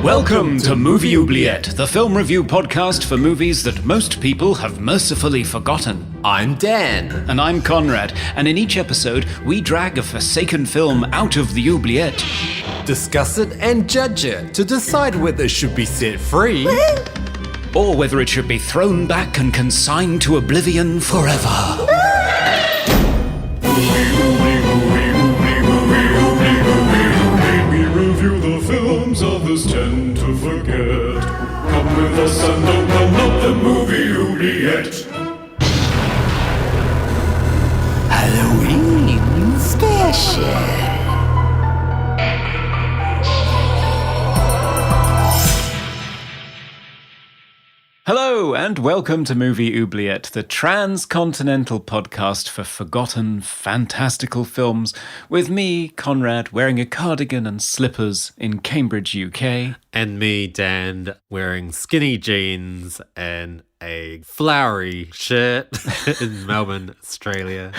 Welcome to Movie Oubliette, the film review podcast for movies that most people have mercifully forgotten. I'm Dan. And I'm Conrad, and in each episode, we drag a forsaken film out of the oubliette, Discuss it and judge it to decide whether it should be set free or whether it should be thrown back and consigned to oblivion forever. We review the films others tend to forget. Come with us and open up the movie oubliette. Halloween special. Hello and welcome to Movie Oubliette, the transcontinental podcast for forgotten, fantastical films, with me, Conrad, wearing a cardigan and slippers in Cambridge, UK. And me, Dan, wearing skinny jeans and a flowery shirt in Melbourne, Australia.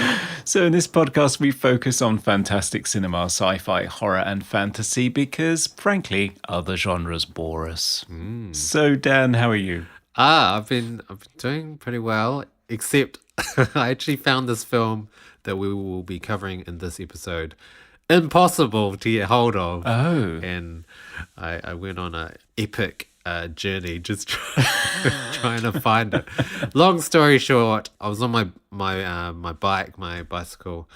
So in this podcast, we focus on fantastic cinema, sci-fi, horror and fantasy because, frankly, other genres bore us. So, Dan, how are you? I've been doing pretty well, except I actually found this film that we will be covering in this episode impossible to get hold of. Oh. And I went on an epic journey just trying to find it. Long story short, I was on my bicycle,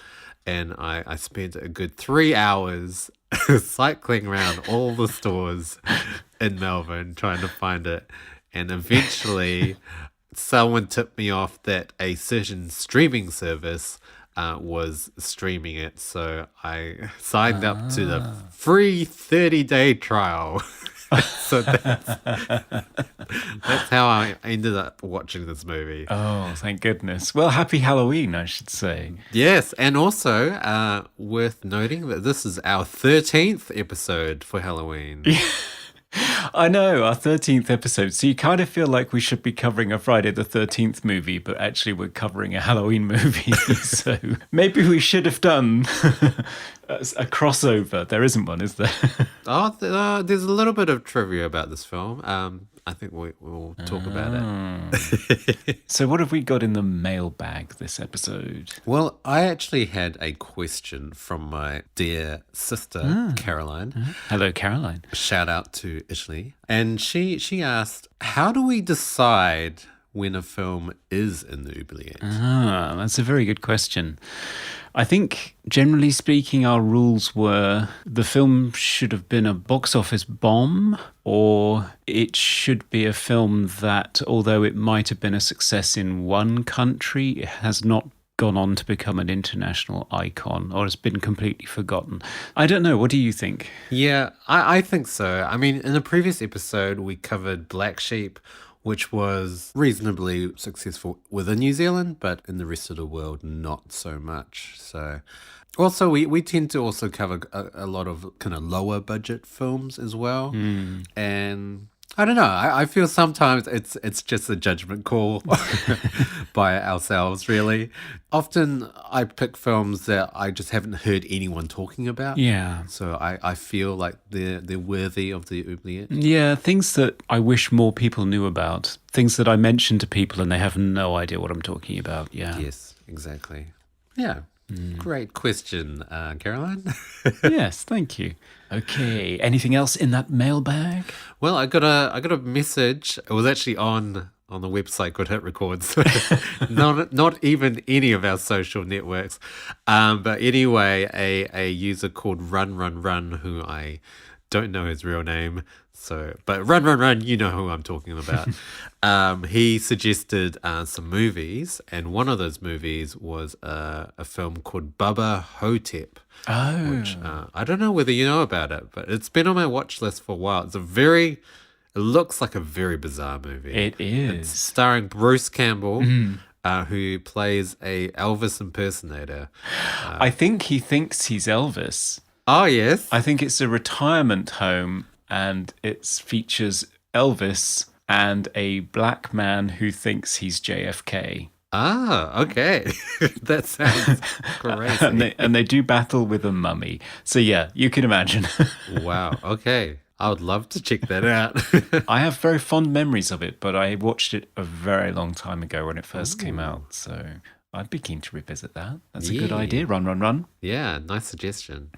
and I spent a good 3 hours cycling around all the stores in Melbourne trying to find it. And eventually, someone tipped me off that a certain streaming service was streaming it. So I signed up to the free 30-day trial. So that's how I ended up watching this movie. Oh, thank goodness. Well, happy Halloween, I should say. Yes, and also worth noting that this is our 13th episode for Halloween. I know, our 13th episode. So you kind of feel like we should be covering a Friday the 13th movie, but actually we're covering a Halloween movie. So maybe we should have done a crossover. There isn't one, is there? There's a little bit of trivia about this film. I think we'll talk about it. So what have we got in the mailbag this episode? Well, I actually had a question from my dear sister, Caroline. Hello, Caroline. Shout out to Italy. And she asked, how do we decide when a film is in the oubliette? That's a very good question. I think, generally speaking, our rules were the film should have been a box office bomb, or it should be a film that, although it might have been a success in one country, it has not gone on to become an international icon or has been completely forgotten. I don't know. What do you think? Yeah, I think so. I mean, in a previous episode, we covered Black Sheep, which was reasonably successful within New Zealand, but in the rest of the world, not so much. So, also, we tend to also cover a lot of kind of lower budget films as well. And I don't know, I feel sometimes it's just a judgment call by ourselves, really. Often I pick films that I just haven't heard anyone talking about. Yeah. So I feel like they're worthy of the oubliette. Yeah, things that I wish more people knew about. Things that I mention to people and they have no idea what I'm talking about. Yeah. Yes, exactly. Yeah. Great question, Caroline. Yes, thank you. Okay, anything else in that mailbag? Well, I got a message. It was actually on the website Good Hit Records. not even any of our social networks. But anyway, a user called Run, who I don't know his real name. So, but Run, you know who I'm talking about. He suggested some movies, and one of those movies was a film called Bubba Hotep. Oh. Which I don't know whether you know about it, but it's been on my watch list for a while. It looks like a very bizarre movie. It is. It's starring Bruce Campbell, who plays a Elvis impersonator. I think he thinks he's Elvis. Oh, yes. I think it's a retirement home and it features Elvis and a black man who thinks he's JFK. Ah, okay. That sounds crazy. and they do battle with a mummy. So yeah, you can imagine. Wow. Okay. I would love to check that out. I have very fond memories of it, but I watched it a very long time ago when it first came out. So I'd be keen to revisit that. That's a good Yeah. idea. Run, run, run. Yeah, nice suggestion.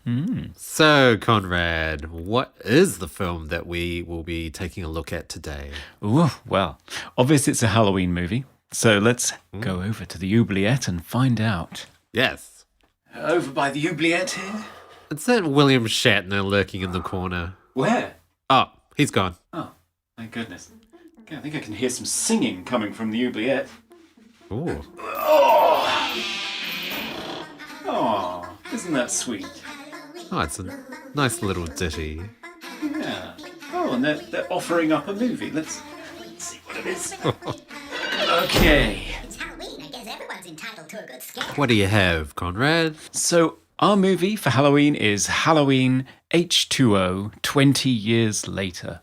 So, Conrad, what is the film that we will be taking a look at today? Ooh, well, obviously it's a Halloween movie. So let's go over to the oubliette and find out. Yes. Over by the oubliette here. It's that William Shatner lurking in the corner. Where? Oh, he's gone. Oh, thank goodness. Okay, I think I can hear some singing coming from the oubliette. Ooh. Oh, isn't that sweet? Oh, it's a nice little ditty. Yeah. Oh, and they're offering up a movie. Let's see what it is. Okay. It's Halloween. I guess everyone's entitled to a good scare. What do you have, Conrad? So our movie for Halloween is Halloween H20, 20 years later,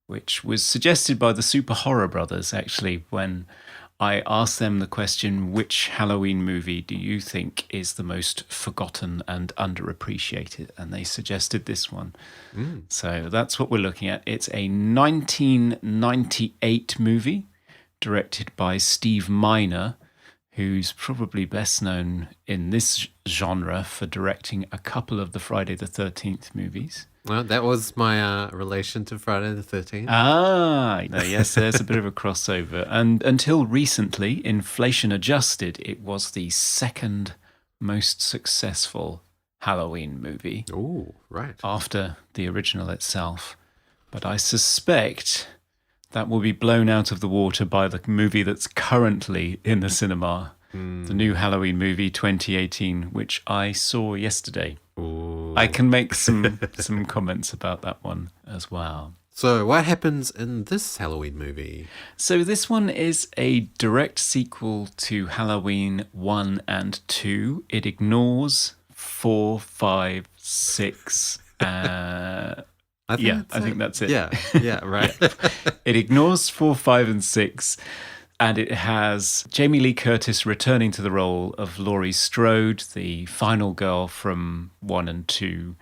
which was suggested by the Super Horror Brothers, actually, when I asked them the question, which Halloween movie do you think is the most forgotten and underappreciated? And they suggested this one. So that's what we're looking at. It's a 1998 movie directed by Steve Miner, who's probably best known in this genre for directing a couple of the Friday the 13th movies. Well, that was my relation to Friday the 13th. Ah, yes, there's a bit of a crossover. And until recently, inflation adjusted, it was the second most successful Halloween movie Oh, right. after the original itself. But I suspect that will be blown out of the water by the movie that's currently in the cinema, the new Halloween movie 2018, which I saw yesterday. Ooh. I can make some comments about that one as well. So, what happens in this Halloween movie? So this one is a direct sequel to Halloween 1 and 2. It ignores 4, 5, 6. I think that's it. Yeah, yeah, right. It ignores 4, 5, and 6. And it has Jamie Lee Curtis returning to the role of Laurie Strode, the final girl from 1 and 2.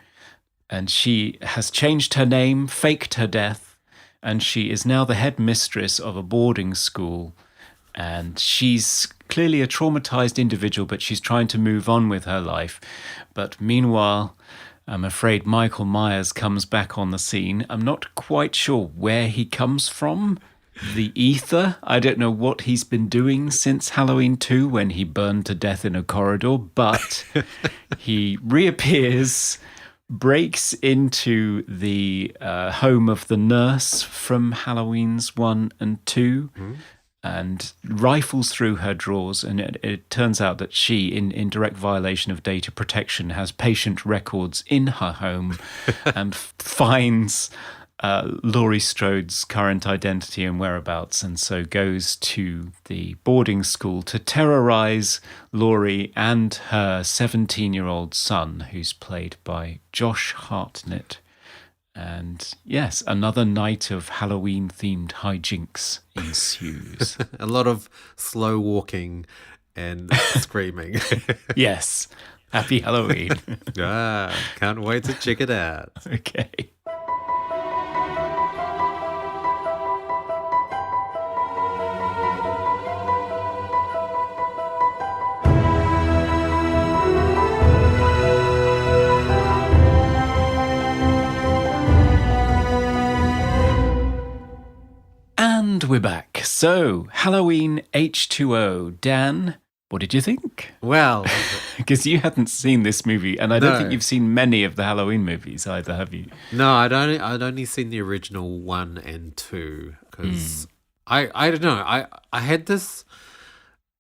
And she has changed her name, faked her death, and she is now the head mistress of a boarding school. And she's clearly a traumatized individual, but she's trying to move on with her life. But meanwhile, I'm afraid Michael Myers comes back on the scene. I'm not quite sure where he comes from. The ether. I don't know what he's been doing since Halloween 2 when he burned to death in a corridor, but he reappears, breaks into the home of the nurse from Halloween's 1 and 2, and rifles through her drawers. And it turns out that she, in direct violation of data protection, has patient records in her home and finds Laurie Strode's current identity and whereabouts, and so goes to the boarding school to terrorize Laurie and her 17-year-old son, who's played by Josh Hartnett. And yes, another night of Halloween-themed hijinks ensues. A lot of slow walking and screaming. Yes, happy Halloween. Can't wait to check it out. Okay. And we're back. So, Halloween H20. Dan, what did you think? Well, Because you hadn't seen this movie, and I don't No. think you've seen many of the Halloween movies either, have you? no, I'd only seen the original 1 and 2 because I don't know. I had this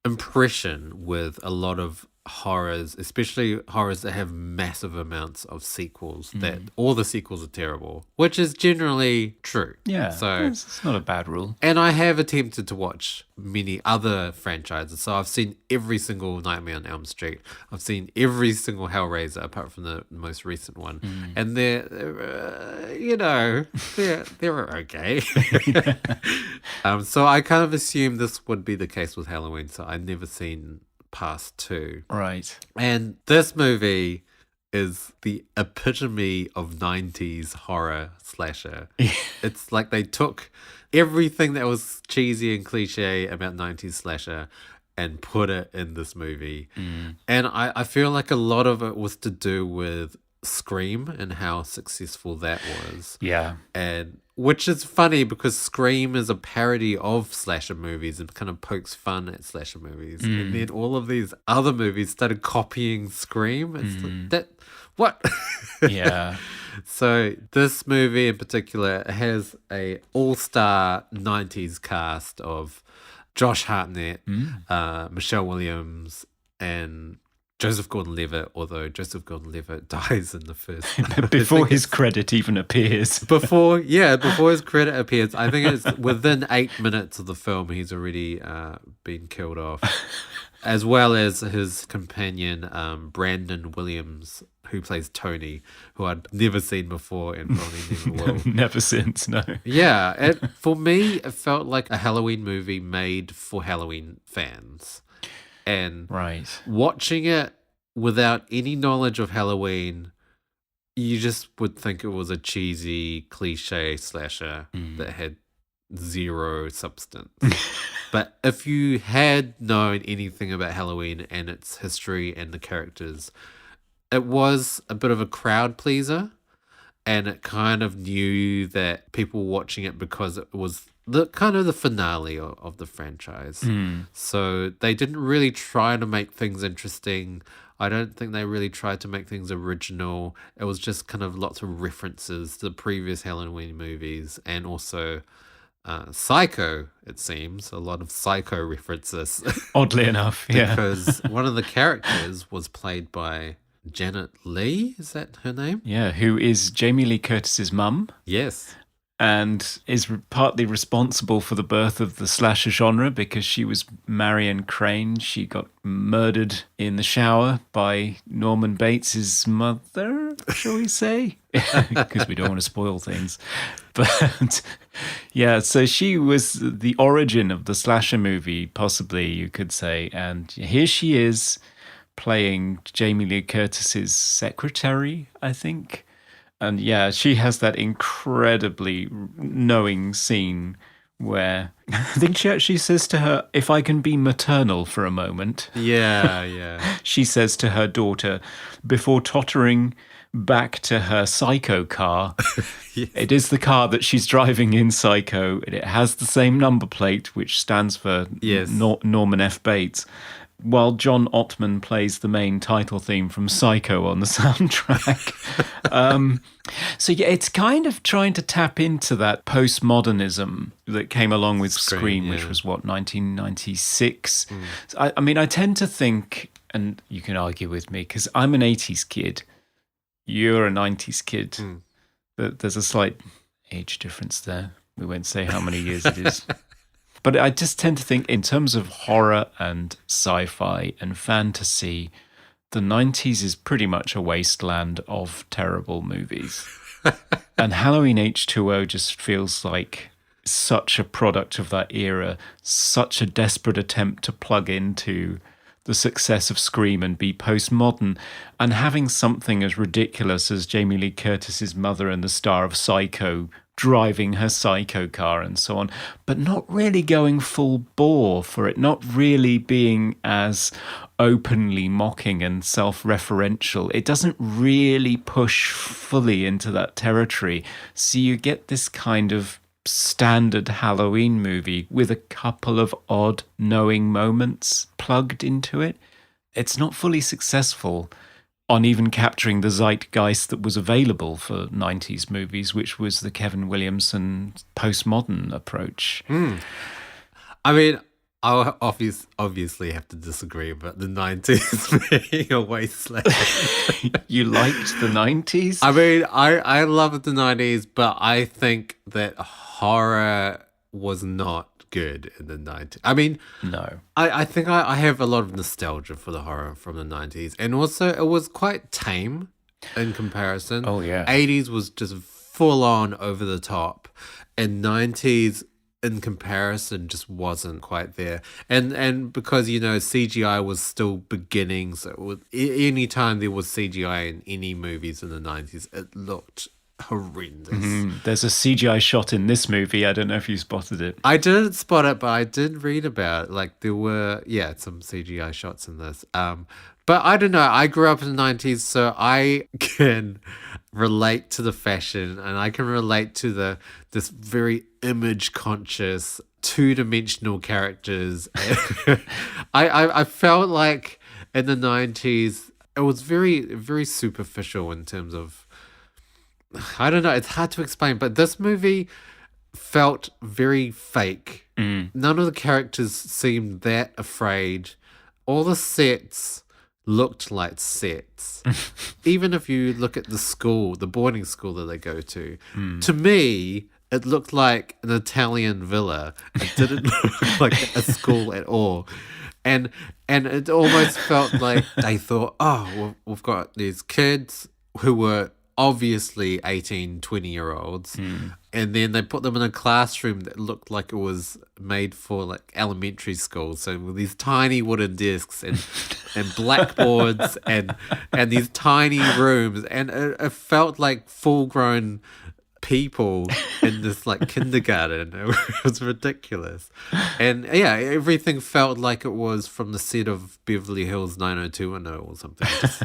impression with a lot of horrors, especially horrors that have massive amounts of sequels, that all the sequels are terrible, which is generally true. Yeah, So, it's not a bad rule. and I have attempted to watch many other franchises. So I've seen every single Nightmare on Elm Street. I've seen every single Hellraiser apart from the most recent one. And they're they're okay. So I kind of assumed this would be the case with Halloween. So I'd never seen past 2. Right. And this movie is the epitome of 90s horror slasher. It's like they took everything that was cheesy and cliche about 90s slasher and put it in this movie. And I feel like a lot of it was to do with Scream and how successful that was. Yeah. And which is funny because Scream is a parody of slasher movies and kind of pokes fun at slasher movies. And then all of these other movies started copying Scream. It's like, that what? Yeah. So this movie in particular has a all-star 90s cast of Josh Hartnett, Michelle Williams, and Joseph Gordon-Levitt, although Joseph Gordon-Levitt dies in the first... Before his credit even appears. Before his credit appears. I think it's within 8 minutes of the film, he's already been killed off. As well as his companion, Brandon Williams, who plays Tony, who I'd never seen before and probably never will. Never since, no. Yeah, for me, it felt like a Halloween movie made for Halloween fans. And Right. watching it without any knowledge of Halloween, you just would think it was a cheesy, cliche slasher that had zero substance. But if you had known anything about Halloween and its history and the characters, it was a bit of a crowd pleaser. And it kind of knew that people were watching it because it was the kind of the finale of the franchise. So they didn't really try to make things interesting. I don't think they really tried to make things original. It was just kind of lots of references to the previous Halloween movies and also Psycho, it seems. A lot of Psycho references. Oddly enough, yeah. Because one of the characters was played by Janet Leigh, is that her name? Yeah, who is Jamie Lee Curtis's mum Yes. and is partly responsible for the birth of the slasher genre because she was Marion Crane. She got murdered in the shower by Norman Bates's mother, shall we say? Because we don't want to spoil things. But yeah, so she was the origin of the slasher movie, possibly, you could say. And here she is, playing Jamie Lee Curtis's secretary, I think. And yeah, she has that incredibly knowing scene where I think she actually says to her, if I can be maternal for a moment. Yeah. She says to her daughter before tottering back to her Psycho car. Yes. It is the car that she's driving in Psycho. It has the same number plate, which stands for Yes. Norman F. Bates. While John Ottman plays the main title theme from Psycho on the soundtrack. So yeah, it's kind of trying to tap into that postmodernism that came along with Scream, which was, 1996? So I mean, I tend to think, and you can argue with me, because I'm an 80s kid, you're a 90s kid. There's a slight age difference there. We won't say how many years it is. But I just tend to think in terms of horror and sci-fi and fantasy, the 90s is pretty much a wasteland of terrible movies. And Halloween H20 just feels like such a product of that era, such a desperate attempt to plug into the success of Scream and be postmodern, and having something as ridiculous as Jamie Lee Curtis's mother and the star of Psycho driving her Psycho car and so on, but not really going full bore for it, not really being as openly mocking and self-referential. It doesn't really push fully into that territory. So you get this kind of standard Halloween movie with a couple of odd knowing moments plugged into it. It's not fully successful on even capturing the zeitgeist that was available for 90s movies, which was the Kevin Williamson postmodern approach. I mean, I'll obviously have to disagree about the 90s being a wasteland. You liked the 90s? I mean, I love the 90s, but I think that horror was not good in the 90s. I mean, No. I think I have a lot of nostalgia for the horror from the 90s. And also, it was quite tame in comparison. Oh, yeah. 80s was just full on over the top. And 90s, in comparison just wasn't quite there. And because, CGI was still beginning, so it was, any time there was CGI in any movies in the 90s, it looked horrendous. There's a CGI shot in this movie. I don't know if you spotted it. I didn't spot it, but I did read about it. Like there were, some CGI shots in this. But I don't know. I grew up in the 90s, so I can relate to the fashion, and I can relate to this very image conscious, two-dimensional characters. I felt like in the 90s it was very, very superficial in terms of, I don't know, it's hard to explain, but this movie felt very fake. None of the characters seemed that afraid. All the sets looked like sets. Even if you look at the boarding school that they go to me, it looked like an Italian villa. It didn't look like a school at all. And it almost felt like they thought, we've got these kids who were obviously 18, 20-year-olds, and then they put them in a classroom that looked like it was made for like elementary school. So with these tiny wooden desks and blackboards and these tiny rooms, and it felt like full-grown people in this like kindergarten. It was ridiculous. And everything felt like it was from the set of Beverly Hills 90210 or something. Just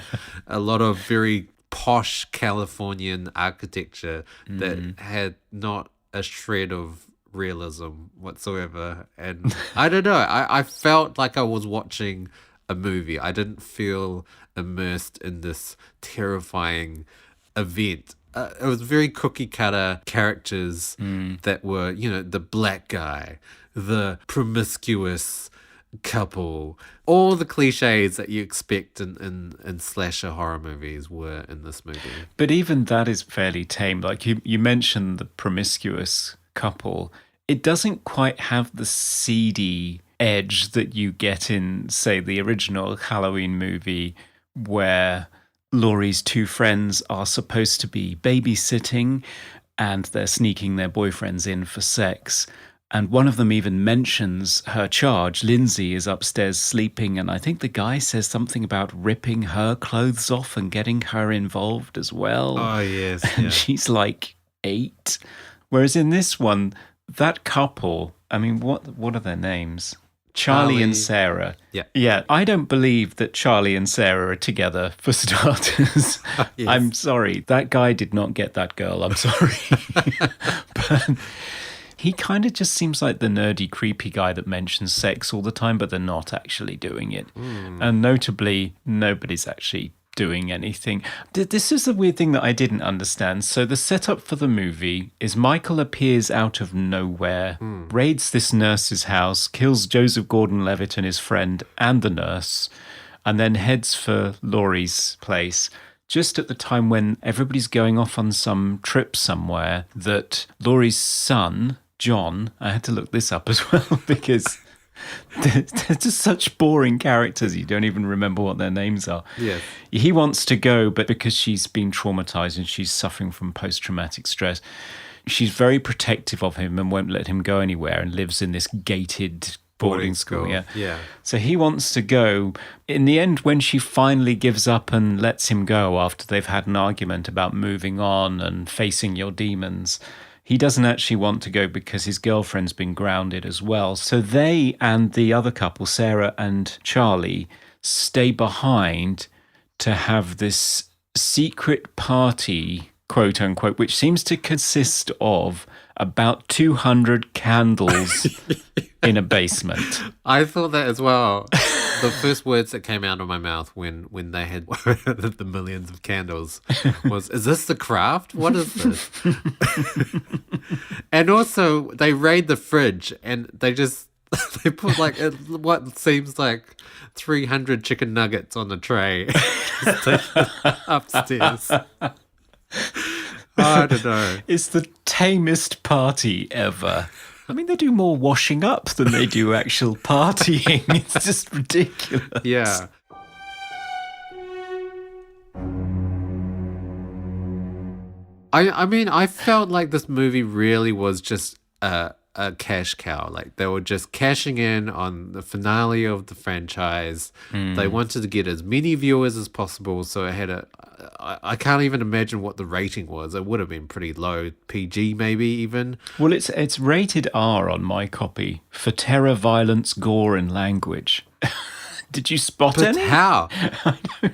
a lot of very posh Californian architecture that had not a shred of realism whatsoever. And I don't know, I felt like I was watching a movie. I didn't feel immersed in this terrifying event. It was very cookie cutter characters that were, the black guy, the promiscuous couple, all the cliches that you expect in slasher horror movies were in this movie. But even that is fairly tame. Like you mentioned the promiscuous couple. It doesn't quite have the seedy edge that you get in, say, the original Halloween movie, where Laurie's two friends are supposed to be babysitting and they're sneaking their boyfriends in for sex. And one of them even mentions her charge. Lindsay is upstairs sleeping, and I think the guy says something about ripping her clothes off and getting her involved as well. Oh, yes. And she's like 8. Whereas in this one, that couple, I mean, what are their names? Charlie and Sarah. Yeah. Yeah, I don't believe that Charlie and Sarah are together, for starters. Yes. I'm sorry. That guy did not get that girl. I'm sorry. But he kind of just seems like the nerdy, creepy guy that mentions sex all the time, but they're not actually doing it. And notably, nobody's actually doing anything. This is the weird thing that I didn't understand. So the setup for the movie is Michael appears out of nowhere, raids this nurse's house, kills Joseph Gordon-Levitt and his friend and the nurse, and then heads for Laurie's place just at the time when everybody's going off on some trip somewhere that Laurie's son, John, I had to look this up as well because they're just such boring characters. You don't even remember what their names are. Yes. He wants to go, but because she's been traumatized and she's suffering from post-traumatic stress, she's very protective of him and won't let him go anywhere and lives in this gated boarding school. Yeah. So he wants to go. In the end, when she finally gives up and lets him go after they've had an argument about moving on and facing your demons, he doesn't actually want to go because his girlfriend's been grounded as well. So they and the other couple, Sarah and Charlie, stay behind to have this secret party, quote unquote, which seems to consist of about 200 candles in a basement. I thought that as well. The first words that came out of my mouth when they had the millions of candles was, is this the craft? What is this? And also, they raid the fridge and they put like what seems like 300 chicken nuggets on the tray upstairs. I don't know. It's the tamest party ever. I mean, they do more washing up than they do actual partying. It's just ridiculous. Yeah. I mean, I felt like this movie really was just a a cash cow. Like they were just cashing in on the finale of the franchise. They wanted to get as many viewers as possible, so it had I can't even imagine what the rating was. It would have been pretty low, PG maybe even. Well, it's rated R on my copy for terror, violence, gore, and language. Did you spot But any? how?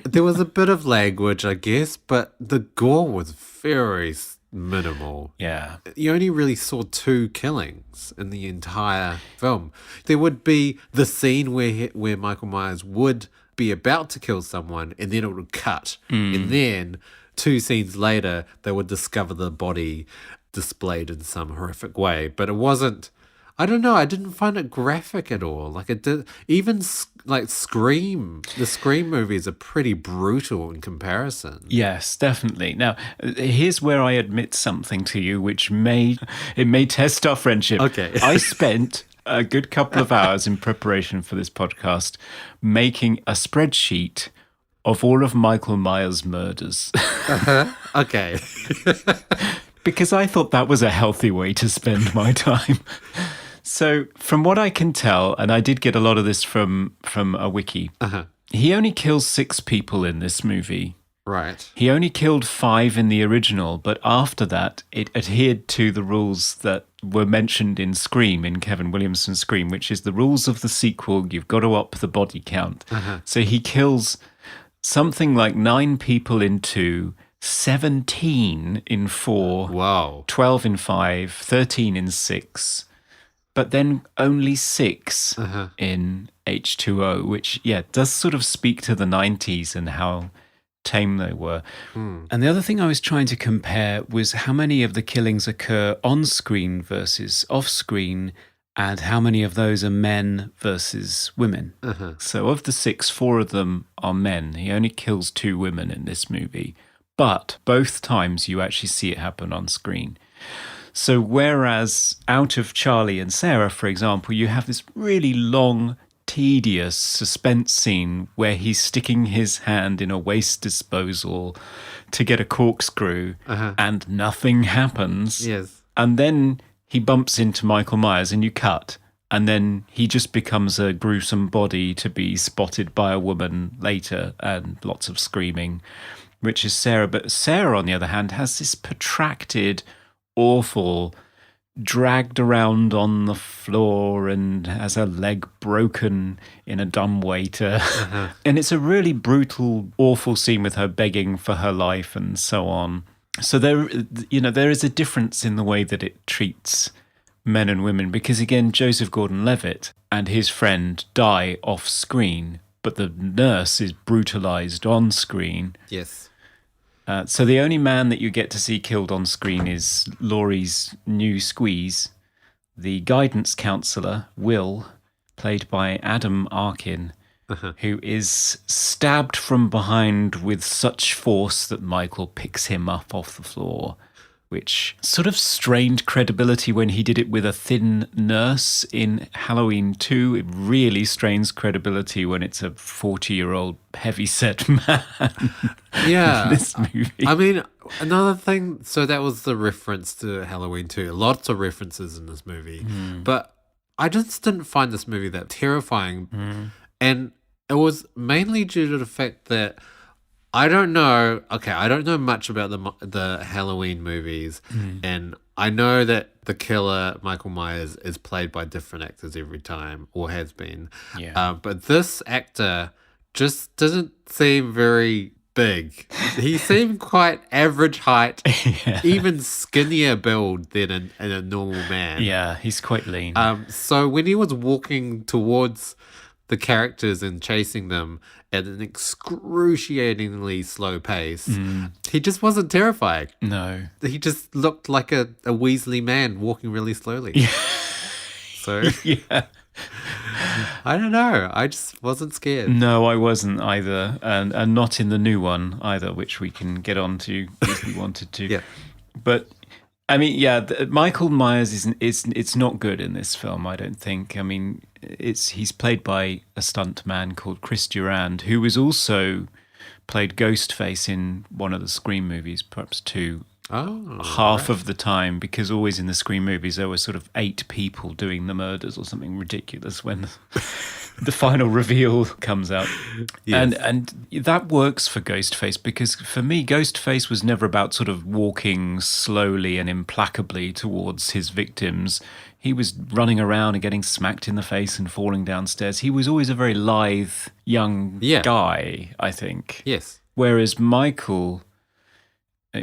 There was a bit of language, I guess, but the gore was very minimal. Yeah. You only really saw 2 killings in the entire film. There would be the scene where Michael Myers would be about to kill someone, and then it would cut. And then 2 scenes later, they would discover the body displayed in some horrific way. But it wasn't, I don't know, I didn't find it graphic at all. Like it did, even like Scream, the Scream movies are pretty brutal in comparison. Yes, definitely. Now, here's where I admit something to you, which may test our friendship. Okay. I spent a good couple of hours in preparation for this podcast making a spreadsheet of all of Michael Myers' murders. Okay. Because I thought that was a healthy way to spend my time. So from what I can tell, and I did get a lot of this from a wiki, he only kills 6 people in this movie. Right. He only killed 5 in the original, but after that, it adhered to the rules that were mentioned in Scream, in Kevin Williamson's Scream, which is the rules of the sequel. You've got to up the body count. So he kills something like 9 people in 2, 17 in 4, Wow. 12 in 5, 13 in 6, but then only 6 in H20, which, does sort of speak to the 90s and how tame they were. And the other thing I was trying to compare was how many of the killings occur on screen versus off screen, and how many of those are men versus women. So of the 6, 4 of them are men. He only kills 2 women in this movie, but both times you actually see it happen on screen. So whereas out of Charlie and Sarah, for example, you have this really long, tedious suspense scene where he's sticking his hand in a waste disposal to get a corkscrew and nothing happens. Yes. And then he bumps into Michael Myers and you cut. And then he just becomes a gruesome body to be spotted by a woman later, and lots of screaming, which is Sarah. But Sarah, on the other hand, has this protracted, awful, dragged around on the floor and has her leg broken in a dumbwaiter. And it's a really brutal, awful scene with her begging for her life and so on. So there is a difference in the way that it treats men and women, because again, Joseph Gordon-Levitt and his friend die off screen, but the nurse is brutalized on screen. Yes. So the only man that you get to see killed on screen is Laurie's new squeeze, the guidance counselor, Will, played by Adam Arkin, who is stabbed from behind with such force that Michael picks him up off the floor, which sort of strained credibility when he did it with a thin nurse in Halloween 2. It really strains credibility when it's a 40-year-old heavy-set man Yeah. in this movie. I mean, another thing, so that was the reference to Halloween 2. Lots of references in this movie. But I just didn't find this movie that terrifying. And it was mainly due to the fact that I don't know much about the Halloween movies, and I know that the killer, Michael Myers, is played by different actors every time, or has been. But this actor just doesn't seem very big. He seemed quite average height, even skinnier build than a normal man. Yeah, he's quite lean. So when he was walking towards the characters and chasing them at an excruciatingly slow pace, he just wasn't terrifying. No. He just looked like a Weasley man walking really slowly. So Yeah. I don't know. I just wasn't scared. No, I wasn't either. And not in the new one either, which we can get on to if we wanted to. Yeah. But I mean, Michael Myers it's not good in this film, I don't think. I mean, he's played by a stunt man called Chris Durand, who was also played Ghostface in one of the Scream movies, perhaps 2. Oh, half of the time, because always in the Scream movies there were sort of 8 people doing the murders or something ridiculous when the final reveal comes out. Yes. And that works for Ghostface, because for me Ghostface was never about sort of walking slowly and implacably towards his victims. He was running around and getting smacked in the face and falling downstairs. He was always a very lithe young guy, I think. Yes. Whereas Michael,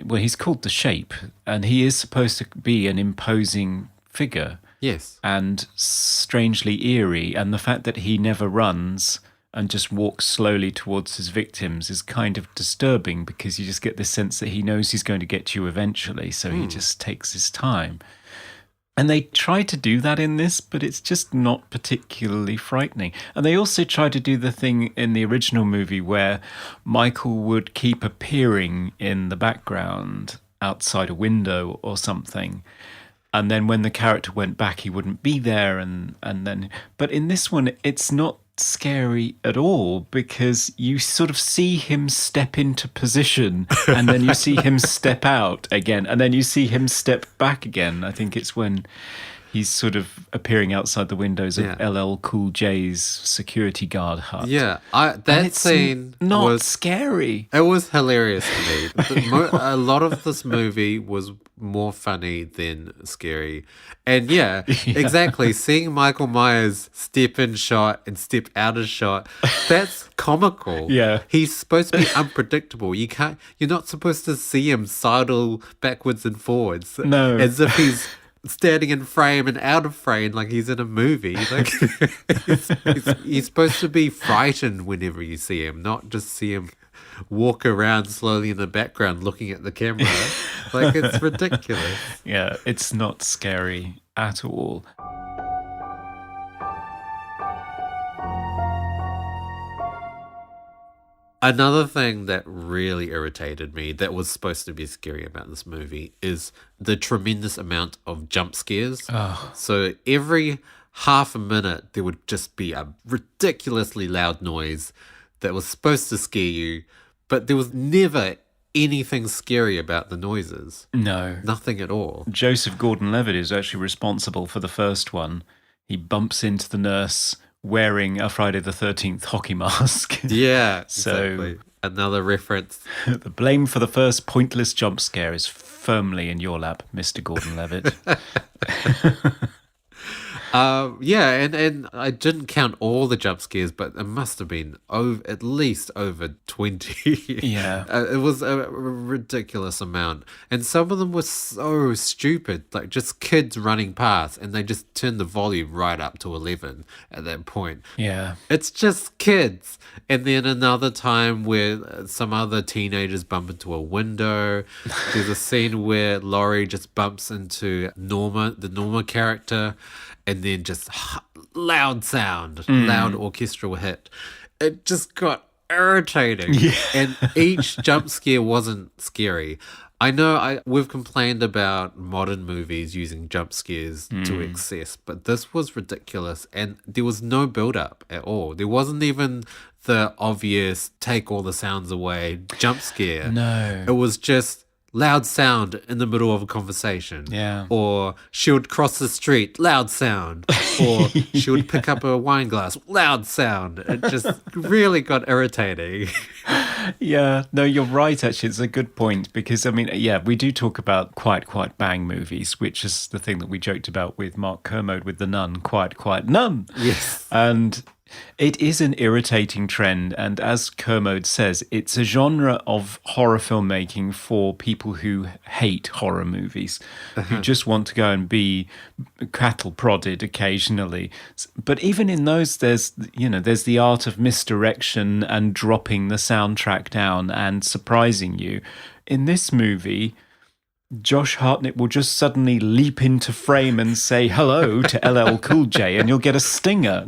well, he's called the Shape, and he is supposed to be an imposing figure. Yes. And strangely eerie. And the fact that he never runs and just walks slowly towards his victims is kind of disturbing, because you just get this sense that he knows he's going to get you eventually, so he just takes his time. And they try to do that in this, but it's just not particularly frightening. And they also try to do the thing in the original movie where Michael would keep appearing in the background outside a window or something. And then when the character went back, he wouldn't be there. And then, but in this one, it's not scary at all, because you sort of see him step into position and then you see him step out again and then you see him step back again. I think it's when he's sort of appearing outside the windows of LL Cool J's security guard hut. Yeah, that scene not was scary. It was hilarious to me. A lot of this movie was more funny than scary. And exactly. Seeing Michael Myers step in shot and step out of shot, that's comical. Yeah. He's supposed to be unpredictable. You're not supposed to see him sidle backwards and forwards. No. As if he's standing in frame and out of frame like he's in a movie. Like he's supposed to be frightened whenever you see him, not just see him walk around slowly in the background looking at the camera. Like, it's ridiculous. Yeah, it's not scary at all. Another thing that really irritated me that was supposed to be scary about this movie is the tremendous amount of jump scares. Oh. So every half a minute there would just be a ridiculously loud noise that was supposed to scare you, but there was never anything scary about the noises. No. Nothing at all. Joseph Gordon-Levitt is actually responsible for the first one. He bumps into the nurse wearing a Friday the 13th hockey mask. Yeah, So- exactly. Another reference. The blame for the first pointless jump scare is firmly in your lap, Mr. Gordon-Levitt. And I didn't count all the jump scares, but it must have been at least over 20. Yeah. It was a ridiculous amount. And some of them were so stupid, like just kids running past, and they just turned the volume right up to 11 at that point. Yeah. It's just kids. And then another time where some other teenagers bump into a window. There's a scene where Laurie just bumps into Norma, the Norma character, and then just loud sound, loud orchestral hit. It just got irritating. Yeah. And each jump scare wasn't scary. I know we've complained about modern movies using jump scares to excess, but this was ridiculous, and there was no build-up at all. There wasn't even the obvious take all the sounds away jump scare. No. It was just loud sound in the middle of a conversation. Yeah. Or she would cross the street, loud sound. Or she would pick up a wine glass, loud sound. It just really got irritating. Yeah, no, you're right, actually. It's a good point, because, I mean, yeah, we do talk about Quiet, Quiet, Bang movies, which is the thing that we joked about with Mark Kermode with The Nun, Quiet, Quiet, Nun. Yes. And it is an irritating trend, and as Kermode says, it's a genre of horror filmmaking for people who hate horror movies, who just want to go and be cattle prodded occasionally. But even in those, there's the art of misdirection and dropping the soundtrack down and surprising you. In this movie, Josh Hartnett will just suddenly leap into frame and say hello to LL Cool J, and you'll get a stinger.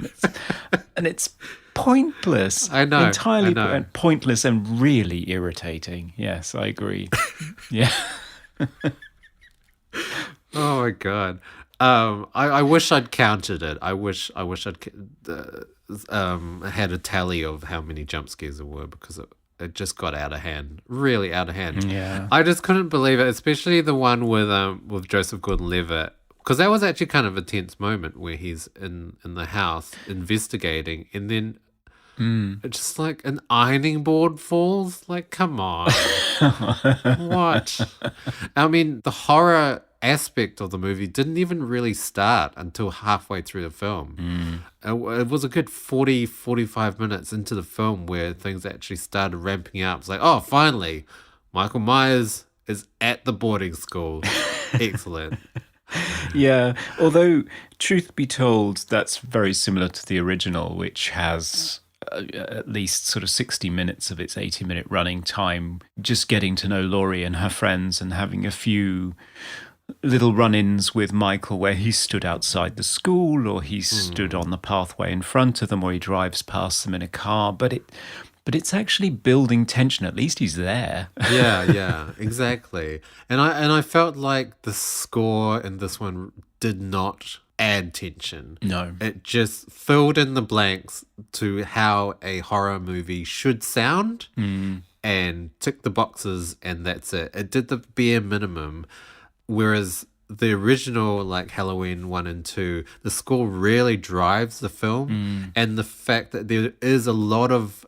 And it's pointless. I know. Entirely I know. pointless and really irritating. Yes, I agree. Yeah. Oh my god. I wish I'd counted it. I wish I'd had a tally of how many jump scares there were, because it just got out of hand, really out of hand. Yeah. I just couldn't believe it, especially the one with Joseph Gordon-Levitt, because that was actually kind of a tense moment where he's in the house investigating, and then it's just like an ironing board falls. Like, come on, what? I mean, the horror aspect of the movie didn't even really start until halfway through the film. It was a good 45 minutes into the film where things actually started ramping up. It's like, oh, finally, Michael Myers is at the boarding school. Excellent. Yeah, although, truth be told, that's very similar to the original, which has at least sort of 60 minutes of its 80-minute running time, just getting to know Laurie and her friends and having a few little run-ins with Michael where he stood outside the school or he stood on the pathway in front of them or he drives past them in a car. But it's actually building tension. At least he's there. Yeah, exactly. And I felt like the score in this one did not add tension. No. It just filled in the blanks to how a horror movie should sound and tick the boxes, and that's it. It did the bare minimum, whereas the original, like Halloween 1 and 2, the score really drives the film, and the fact that there is a lot of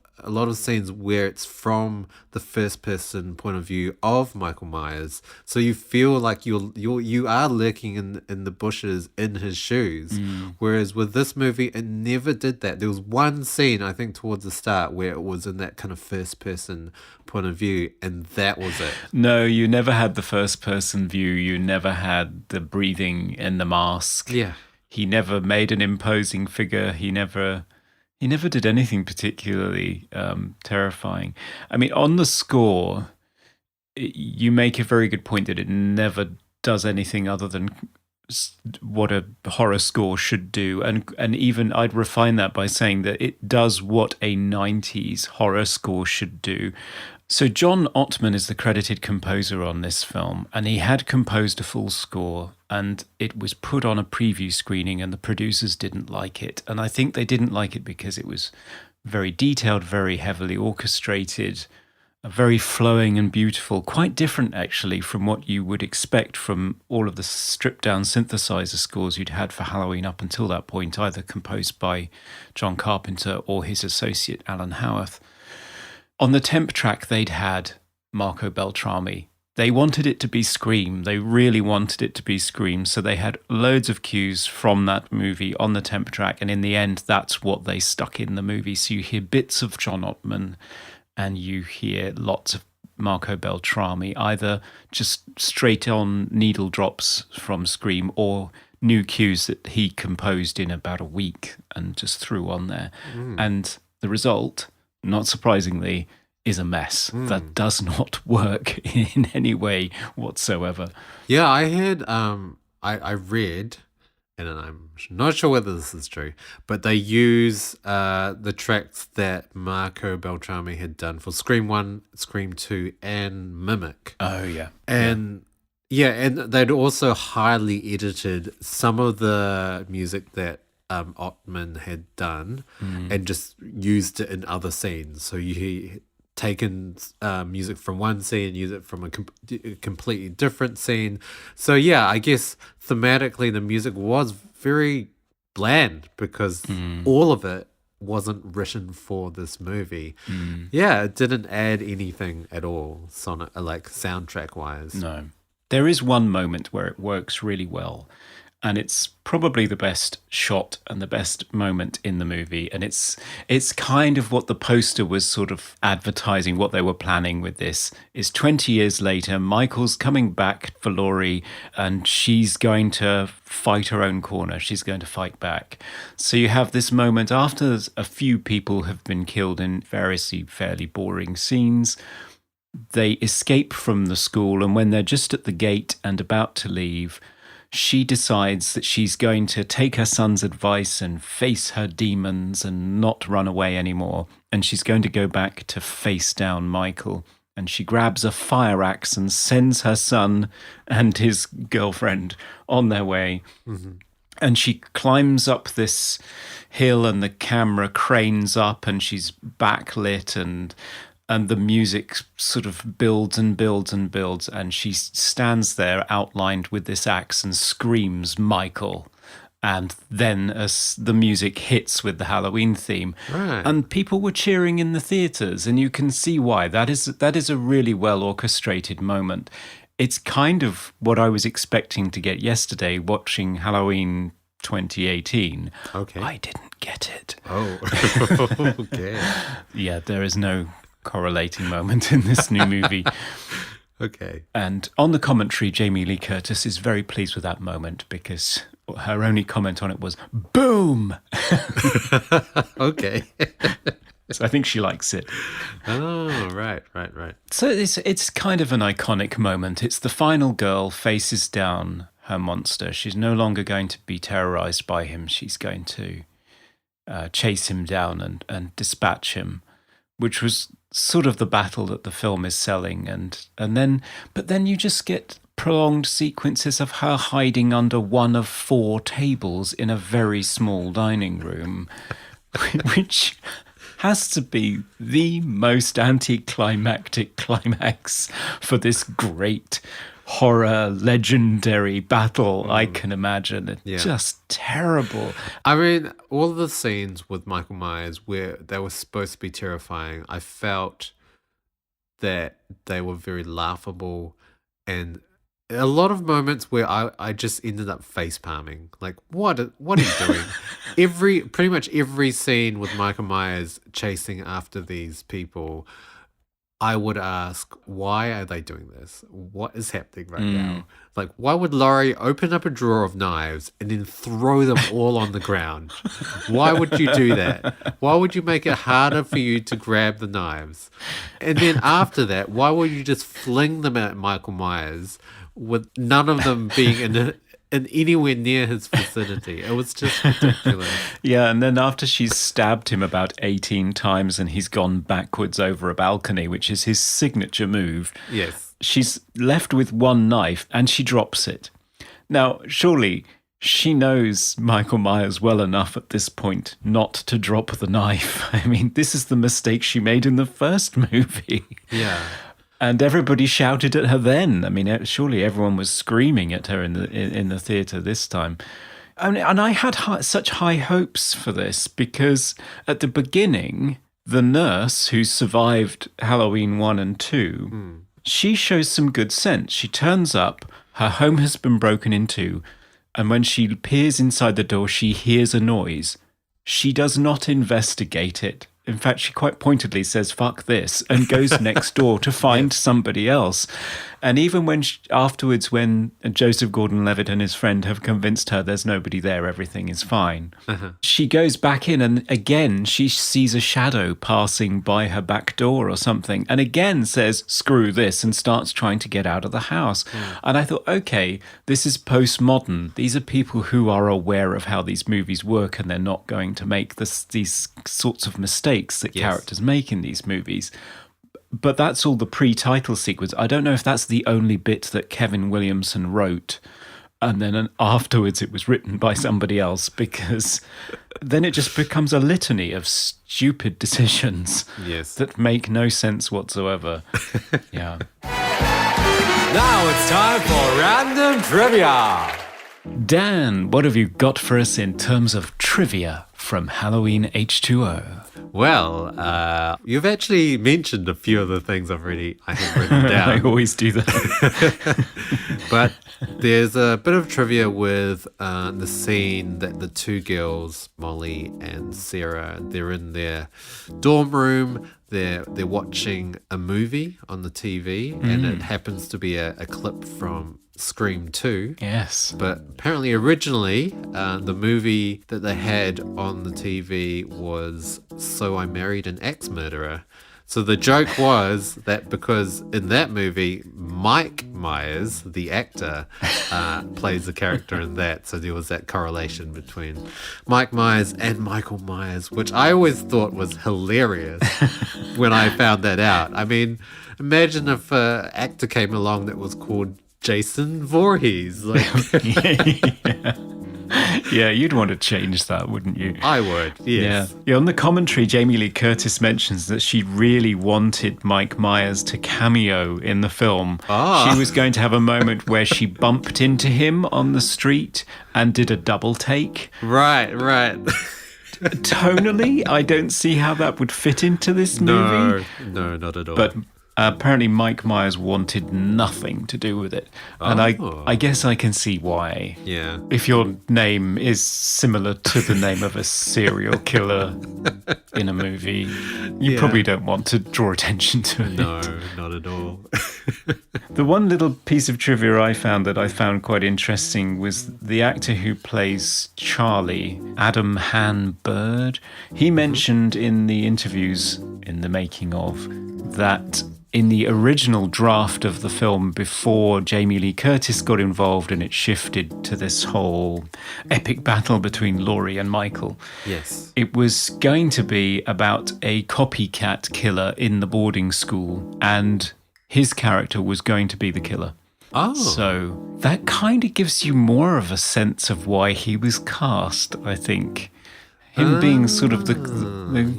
scenes where it's from the first person point of view of Michael Myers, so you feel like you are lurking in the bushes in his shoes. Whereas with this movie, it never did that. There was one scene, I think, towards the start where it was in that kind of first person point of view, and that was it. No, you never had the first person view. You never had the breathing in the mask. Yeah. He never made an imposing figure. He never did anything particularly terrifying. I mean, on the score, you make a very good point that it never does anything other than what a horror score should do. And even I'd refine that by saying that it does what a 90s horror score should do. So John Ottman is the credited composer on this film, and he had composed a full score, and it was put on a preview screening, and the producers didn't like it. And I think they didn't like it because it was very detailed, very heavily orchestrated, very flowing and beautiful, quite different actually from what you would expect from all of the stripped down synthesizer scores you'd had for Halloween up until that point, either composed by John Carpenter or his associate Alan Howarth. On the temp track, they'd had Marco Beltrami. They wanted it to be Scream. They really wanted it to be Scream. So they had loads of cues from that movie on the temp track. And in the end, that's what they stuck in the movie. So you hear bits of John Ottman and you hear lots of Marco Beltrami, either just straight on needle drops from Scream or new cues that he composed in about a week and just threw on there. And the result, not surprisingly, is a mess that does not work in any way whatsoever. Yeah, I heard, I read, and I'm not sure whether this is true, but they use the tracks that Marco Beltrami had done for Scream 1, Scream 2, and Mimic. Oh, yeah. And and they'd also highly edited some of the music that Ottman had done and just used it in other scenes. So he taken music from one scene, use it from a completely different scene. So yeah, I guess thematically the music was very bland because all of it wasn't written for this movie. Yeah, it didn't add anything at all, like soundtrack wise. No. There is one moment where it works really well, and it's probably the best shot and the best moment in the movie. And it's kind of what the poster was sort of advertising, what they were planning with this. Is 20 years later, Michael's coming back for Laurie, and she's going to fight her own corner. She's going to fight back. So you have this moment after a few people have been killed in variously fairly boring scenes. They escape from the school, and when they're just at the gate and about to leave, she decides that she's going to take her son's advice and face her demons and not run away anymore. And she's going to go back to face down Michael. And she grabs a fire axe and sends her son and his girlfriend on their way. And she climbs up this hill and the camera cranes up and she's backlit and and the music sort of builds and builds and builds, and she stands there outlined with this axe and screams, "Michael." And then as the music hits with the Halloween theme, Right. and people were cheering in the theatres, and you can see why. That is a really well orchestrated moment. It's kind of what I was expecting to get yesterday watching Halloween 2018. Okay. I didn't get it. Oh, okay. Yeah, there is no correlating moment in this new movie. Okay. And on the commentary, Jamie Lee Curtis is very pleased with that moment because her only comment on it was, "Boom!" Okay. So I think she likes it. Oh, right. So it's kind of an iconic moment. It's the final girl faces down her monster. She's no longer going to be terrorized by him. She's going to chase him down and dispatch him, which was sort of the battle that the film is selling. But then you just get prolonged sequences of her hiding under one of 4 tables in a very small dining room, which has to be the most anticlimactic climax for this great horror legendary battle I can imagine. It's just terrible. I mean, all the scenes with Michael Myers where they were supposed to be terrifying, I felt that they were very laughable, and a lot of moments where I just ended up face palming. Like, what are you doing? Pretty much every scene with Michael Myers chasing after these people, I would ask, why are they doing this? What is happening right now? Like, why would Laurie open up a drawer of knives and then throw them all on the ground? Why would you do that? Why would you make it harder for you to grab the knives? And then after that, why would you just fling them at Michael Myers with none of them being in anywhere near his vicinity? It was just ridiculous. Yeah, and then after she's stabbed him about 18 times and he's gone backwards over a balcony, which is his signature move, Yes. she's left with one knife and she drops it. Now, surely she knows Michael Myers well enough at this point not to drop the knife. I mean, this is the mistake she made in the first movie. Yeah. And everybody shouted at her then. I mean, surely everyone was screaming at her in the theatre this time. And I had such high hopes for this because at the beginning, the nurse who survived Halloween 1 and 2, she shows some good sense. She turns up, her home has been broken into, and when she peers inside the door, she hears a noise. She does not investigate it. In fact, she quite pointedly says, "Fuck this," and goes next door to find somebody else. And even when afterwards, when Joseph Gordon-Levitt and his friend have convinced her there's nobody there, everything is fine, she goes back in and again she sees a shadow passing by her back door or something, and again says, "Screw this," and starts trying to get out of the house. And I thought, okay, this is postmodern. These are people who are aware of how these movies work and they're not going to make these sorts of mistakes that characters make in these movies. But that's all the pre-title sequence. I don't know if that's the only bit that Kevin Williamson wrote, and then afterwards it was written by somebody else, because then it just becomes a litany of stupid decisions that make no sense whatsoever. Yeah. Now it's time for Random Trivia. Dan, what have you got for us in terms of trivia from Halloween H20? Well, you've actually mentioned a few of the things I have written down. I always do that. But there's a bit of trivia with the scene that the 2 girls, Molly and Sarah, they're in their dorm room. They're watching a movie on the TV, and it happens to be a clip from Scream 2. Yes. But apparently originally the movie that they had on the TV was So I Married an Axe Murderer. So the joke was that because in that movie, Mike Myers, the actor, plays a character in that. So there was that correlation between Mike Myers and Michael Myers, which I always thought was hilarious when I found that out. I mean, imagine if an actor came along that was called Jason Voorhees. Like, Yeah, you'd want to change that, wouldn't you? I would, yes. Yeah. On the commentary, Jamie Lee Curtis mentions that she really wanted Mike Myers to cameo in the film. Ah. She was going to have a moment where she bumped into him on the street and did a double take. Right. Tonally, I don't see how that would fit into this movie. No, not at all. But apparently Mike Myers wanted nothing to do with it. And I guess I can see why. Yeah. If your name is similar to the name of a serial killer in a movie, you probably don't want to draw attention to it. No, not at all. The one little piece of trivia I found quite interesting was the actor who plays Charlie, Adam Han Bird. He mentioned in the interviews in the making of that in the original draft of the film, before Jamie Lee Curtis got involved and it shifted to this whole epic battle between Laurie and Michael, Yes. it was going to be about a copycat killer in the boarding school, and his character was going to be the killer. Oh. So that kind of gives you more of a sense of why he was cast, I think. Him being sort of the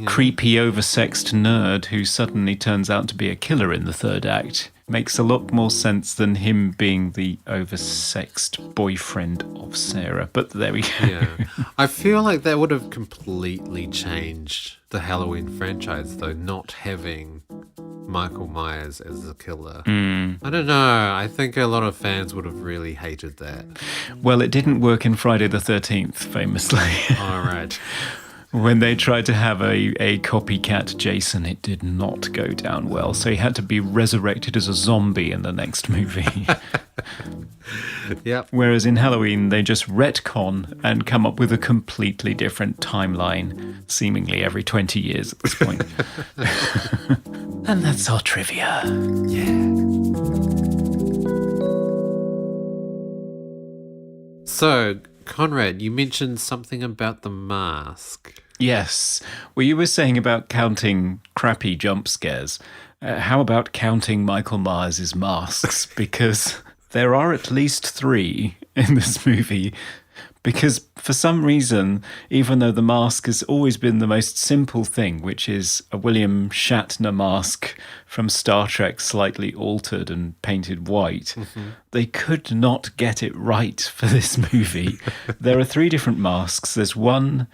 creepy, oversexed nerd who suddenly turns out to be a killer in the third act makes a lot more sense than him being the oversexed boyfriend of Sarah. But there we go. Yeah. I feel like that would have completely changed the Halloween franchise, though, not having Michael Myers as a killer. I don't know. I think a lot of fans would have really hated that. Well, it didn't work in Friday the 13th, famously. All right. When they tried to have a copycat Jason, it did not go down well. So he had to be resurrected as a zombie in the next movie. Yep. Whereas in Halloween, they just retcon and come up with a completely different timeline, seemingly every 20 years at this point. And that's our trivia. So, Conrad, you mentioned something about the mask. Yes. Well, you were saying about counting crappy jump scares. How about counting Michael Myers' masks? Because there are at least 3 in this movie. Because for some reason, even though the mask has always been the most simple thing, which is a William Shatner mask from Star Trek slightly altered and painted white, they could not get it right for this movie. There are 3 different masks. There's one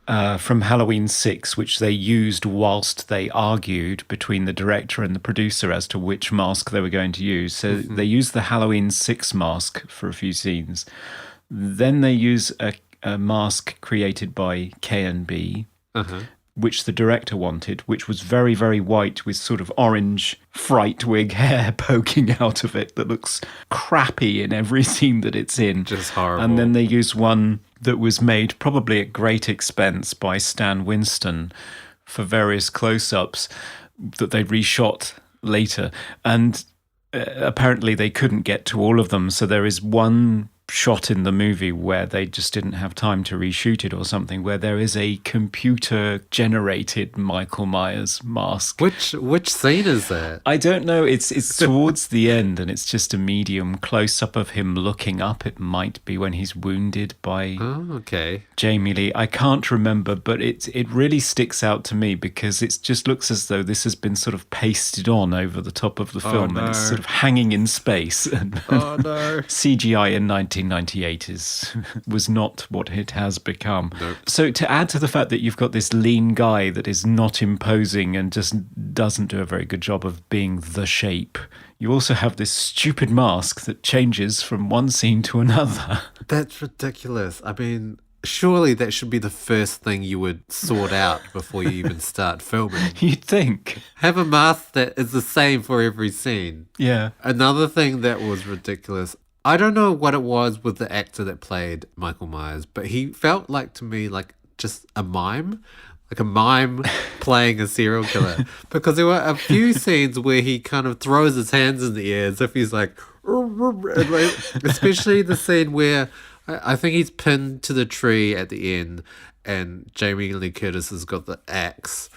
from Halloween 6, which they used whilst they argued between the director and the producer as to which mask they were going to use. So they used the Halloween 6 mask for a few scenes. Then they use a mask created by K&B, which the director wanted, which was very, very white with sort of orange fright wig hair poking out of it that looks crappy in every scene that it's in. Just horrible. And then they use one that was made probably at great expense by Stan Winston for various close-ups that they reshot later. And apparently they couldn't get to all of them. So there is one shot in the movie where they just didn't have time to reshoot it or something, where there is a computer generated Michael Myers mask. Which scene is that? I don't know. It's towards the end, and it's just a medium close up of him looking up. It might be when he's wounded by Jamie Lee. I can't remember, but it really sticks out to me because it just looks as though this has been sort of pasted on over the top of the film, and it's sort of hanging in space. And CGI in 1998 was not what it has become. Nope. So to add to the fact that you've got this lean guy that is not imposing and just doesn't do a very good job of being the shape, you also have this stupid mask that changes from one scene to another. That's ridiculous. I mean, surely that should be the first thing you would sort out before you even start filming. You'd think. Have a mask that is the same for every scene. Yeah. Another thing that was ridiculous, I don't know what it was with the actor that played Michael Myers, but he felt like to me like just a mime. Like a mime playing a serial killer. Because there were a few scenes where he kind of throws his hands in the air as if he's like, especially the scene where I think he's pinned to the tree at the end and Jamie Lee Curtis has got the axe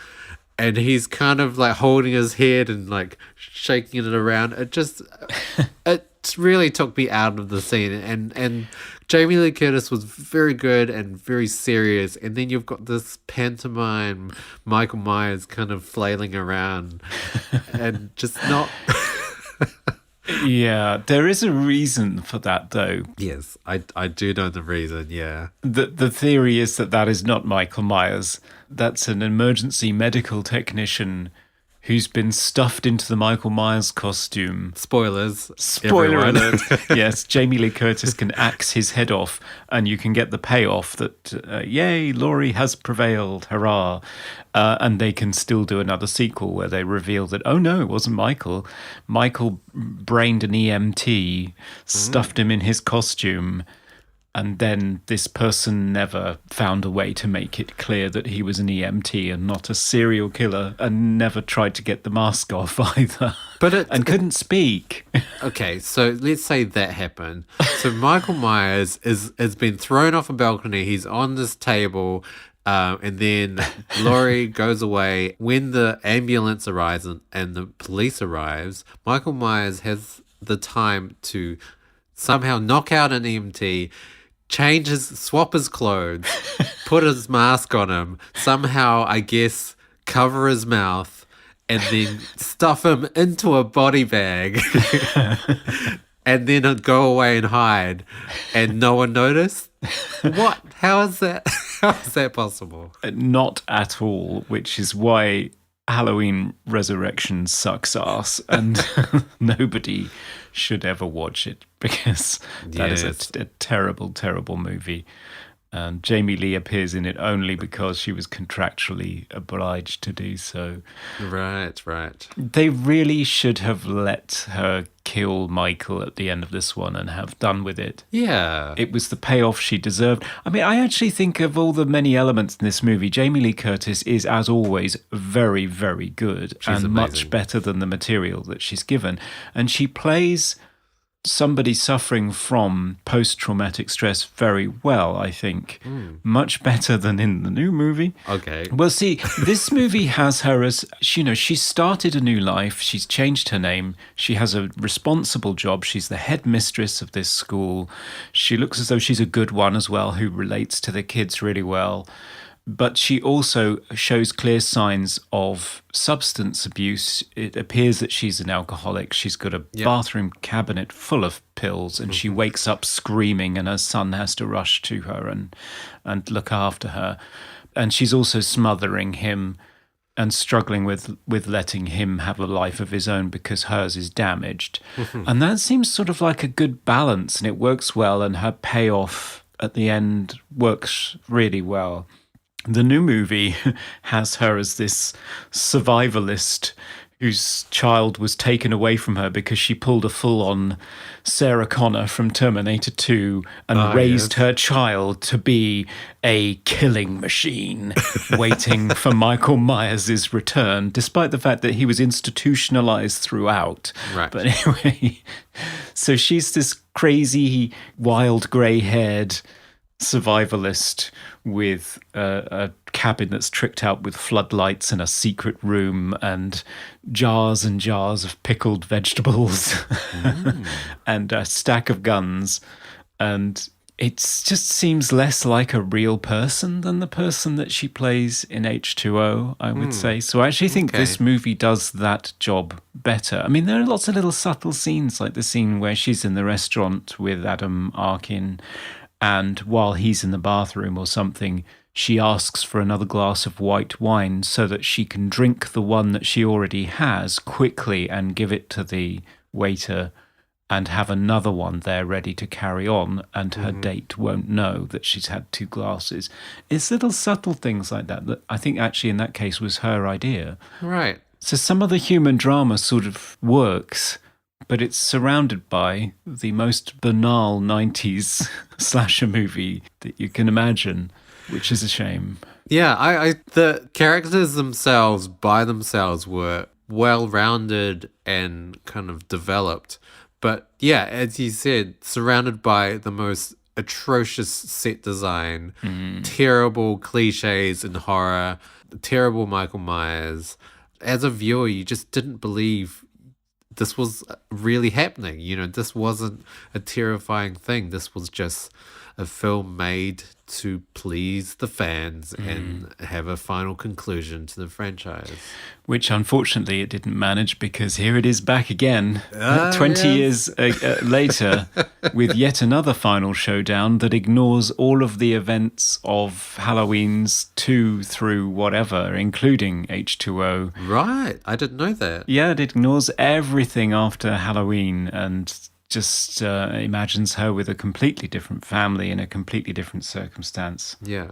and he's kind of like holding his head and like shaking it around. It really took me out of the scene and Jamie Lee Curtis was very good and very serious, and then you've got this pantomime Michael Myers kind of flailing around and just not. Yeah, there is a reason for that, though. Yes, I do know the reason. Yeah. The theory is that that is not Michael Myers. That's an emergency medical technician who's been stuffed into the Michael Myers costume. Spoilers. Spoiler everyone. alert. Yes, Jamie Lee Curtis can axe his head off, and you can get the payoff that, yay, Laurie has prevailed, hurrah. And they can still do another sequel where they reveal that, oh no, it wasn't Michael. Michael brained an EMT, stuffed him in his costume, and then this person never found a way to make it clear that he was an EMT and not a serial killer, and never tried to get the mask off either. And couldn't speak. Okay, so let's say that happened. So Michael Myers has been thrown off a balcony. He's on this table, and then Laurie goes away. When the ambulance arrives and the police arrives, Michael Myers has the time to somehow knock out an EMT, swap his clothes, put his mask on him, somehow, I guess, cover his mouth, and then stuff him into a body bag, and then go away and hide, and no one noticed? What? How is that? How is that possible? Not at all, which is why Halloween Resurrection sucks ass, and nobody should ever watch it, because that is a terrible, terrible movie. And Jamie Lee appears in it only because she was contractually obliged to do so. Right. They really should have let her kill Michael at the end of this one and have done with it. Yeah. It was the payoff she deserved. I mean, I actually think of all the many elements in this movie, Jamie Lee Curtis is, as always, very, very good. She's and amazing. Much better than the material that she's given. And she plays somebody suffering from post-traumatic stress very well, I think. Much better than in the new movie. Okay. Well, see, this movie has her as, she started a new life. She's changed her name. She has a responsible job. She's the headmistress of this school. She looks as though she's a good one as well, who relates to the kids really well. But she also shows clear signs of substance abuse. It appears that she's an alcoholic. She's got a bathroom cabinet full of pills, and she wakes up screaming, and her son has to rush to her and look after her. And she's also smothering him and struggling with letting him have a life of his own because hers is damaged. And that seems sort of like a good balance, and it works well, and her payoff at the end works really well. The new movie has her as this survivalist whose child was taken away from her because she pulled a full-on Sarah Connor from Terminator 2 and raised her child to be a killing machine waiting for Michael Myers' return, despite the fact that he was institutionalized throughout. Right. But anyway, so she's this crazy, wild, grey-haired survivalist with a cabin that's tricked out with floodlights and a secret room and jars of pickled vegetables and a stack of guns. And it just seems less like a real person than the person that she plays in H20, I would say. So I actually think this movie does that job better. I mean, there are lots of little subtle scenes, like the scene where she's in the restaurant with Adam Arkin, and while he's in the bathroom or something, she asks for another glass of white wine so that she can drink the one that she already has quickly and give it to the waiter and have another one there ready to carry on, and her date won't know that she's had two glasses. It's little subtle things like that that I think actually in that case was her idea. Right. So some of the human drama sort of works, but it's surrounded by the most banal 90s slasher movie that you can imagine, which is a shame. Yeah, I the characters themselves, by themselves, were well-rounded and kind of developed. But yeah, as you said, surrounded by the most atrocious set design, terrible cliches in horror, terrible Michael Myers. As a viewer, you just didn't believe this was really happening. You know, this wasn't a terrifying thing. This was just a film made to please the fans and have a final conclusion to the franchise. Which unfortunately it didn't manage, because here it is back again 20 years later with yet another final showdown that ignores all of the events of Halloween's 2 through whatever, including H20. Right, I didn't know that. Yeah, it ignores everything after Halloween and just imagines her with a completely different family in a completely different circumstance. Yeah.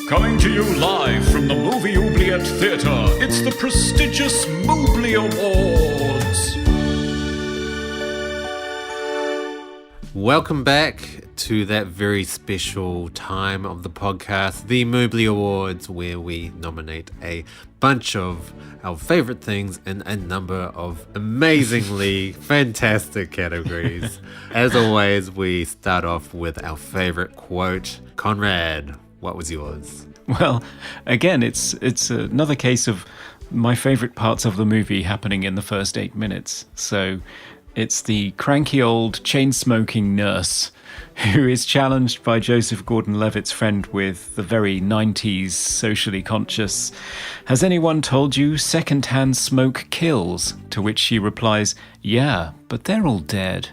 Coming to you live from the Movie Oubliette Theatre, it's the prestigious Mobley Awards. Welcome back to that very special time of the podcast, the Mobley Awards, where we nominate a bunch of our favorite things in a number of amazingly fantastic categories. As always, we start off with our favorite quote. Conrad, what was yours? Well, again, it's another case of my favorite parts of the movie happening in the first 8 minutes. So it's the cranky old chain-smoking nurse who is challenged by Joseph Gordon-Levitt's friend with the very 90s socially conscious, "Has anyone told you second-hand smoke kills?" To which she replies, "Yeah, but they're all dead."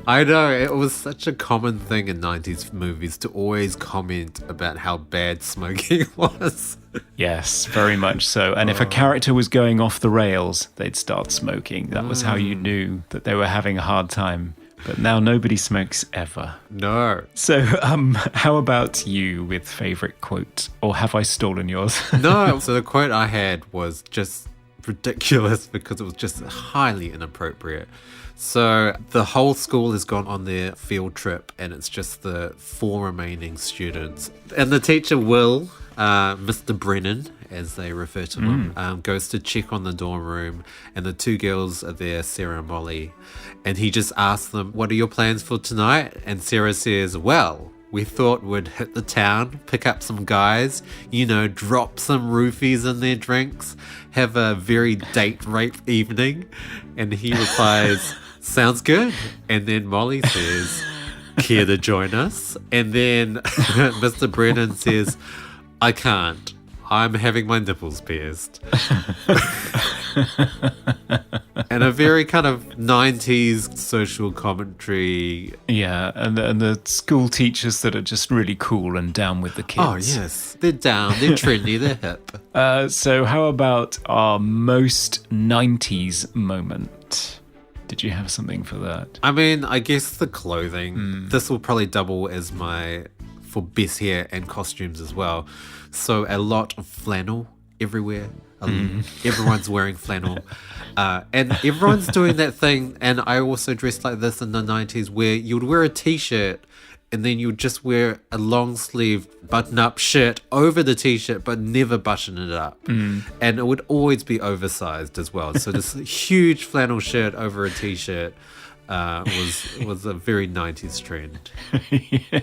I know, it was such a common thing in 90s movies to always comment about how bad smoking was. Yes, very much so. And if a character was going off the rails, they'd start smoking. That was how you knew that they were having a hard time. But now nobody smokes ever. No. So, how about you with favourite quote? Or have I stolen yours? No, so the quote I had was just ridiculous because it was just highly inappropriate. So the whole school has gone on their field trip and it's just the 4 remaining students. And the teacher, Will, Mr. Brennan, as they refer to him, goes to check on the dorm room, and the 2 girls are there, Sarah and Molly, and he just asks them, "What are your plans for tonight?" And Sarah says, "Well, we thought we'd hit the town, pick up some guys, you know, drop some roofies in their drinks, have a very date rape evening." And he replies, "Sounds good." And then Molly says, "Care to join us?" And then Mr. Brennan says, "I can't. I'm having my nipples pierced." And a very kind of 90s social commentary. Yeah, and the school teachers that are just really cool and down with the kids. Oh, yes. They're down, they're trendy, they're hip. So how about our most 90s moment? Did you have something for that? I mean, I guess the clothing. This will probably double as for best hair and costumes as well. So a lot of flannel everywhere. Everyone's wearing flannel. And everyone's doing that thing. And I also dressed like this in the 90s where you would wear a t-shirt and then you would just wear a long sleeve button-up shirt over the t-shirt but never button it up. And it would always be oversized as well. So this huge flannel shirt over a t-shirt was a very 90s trend. Yeah,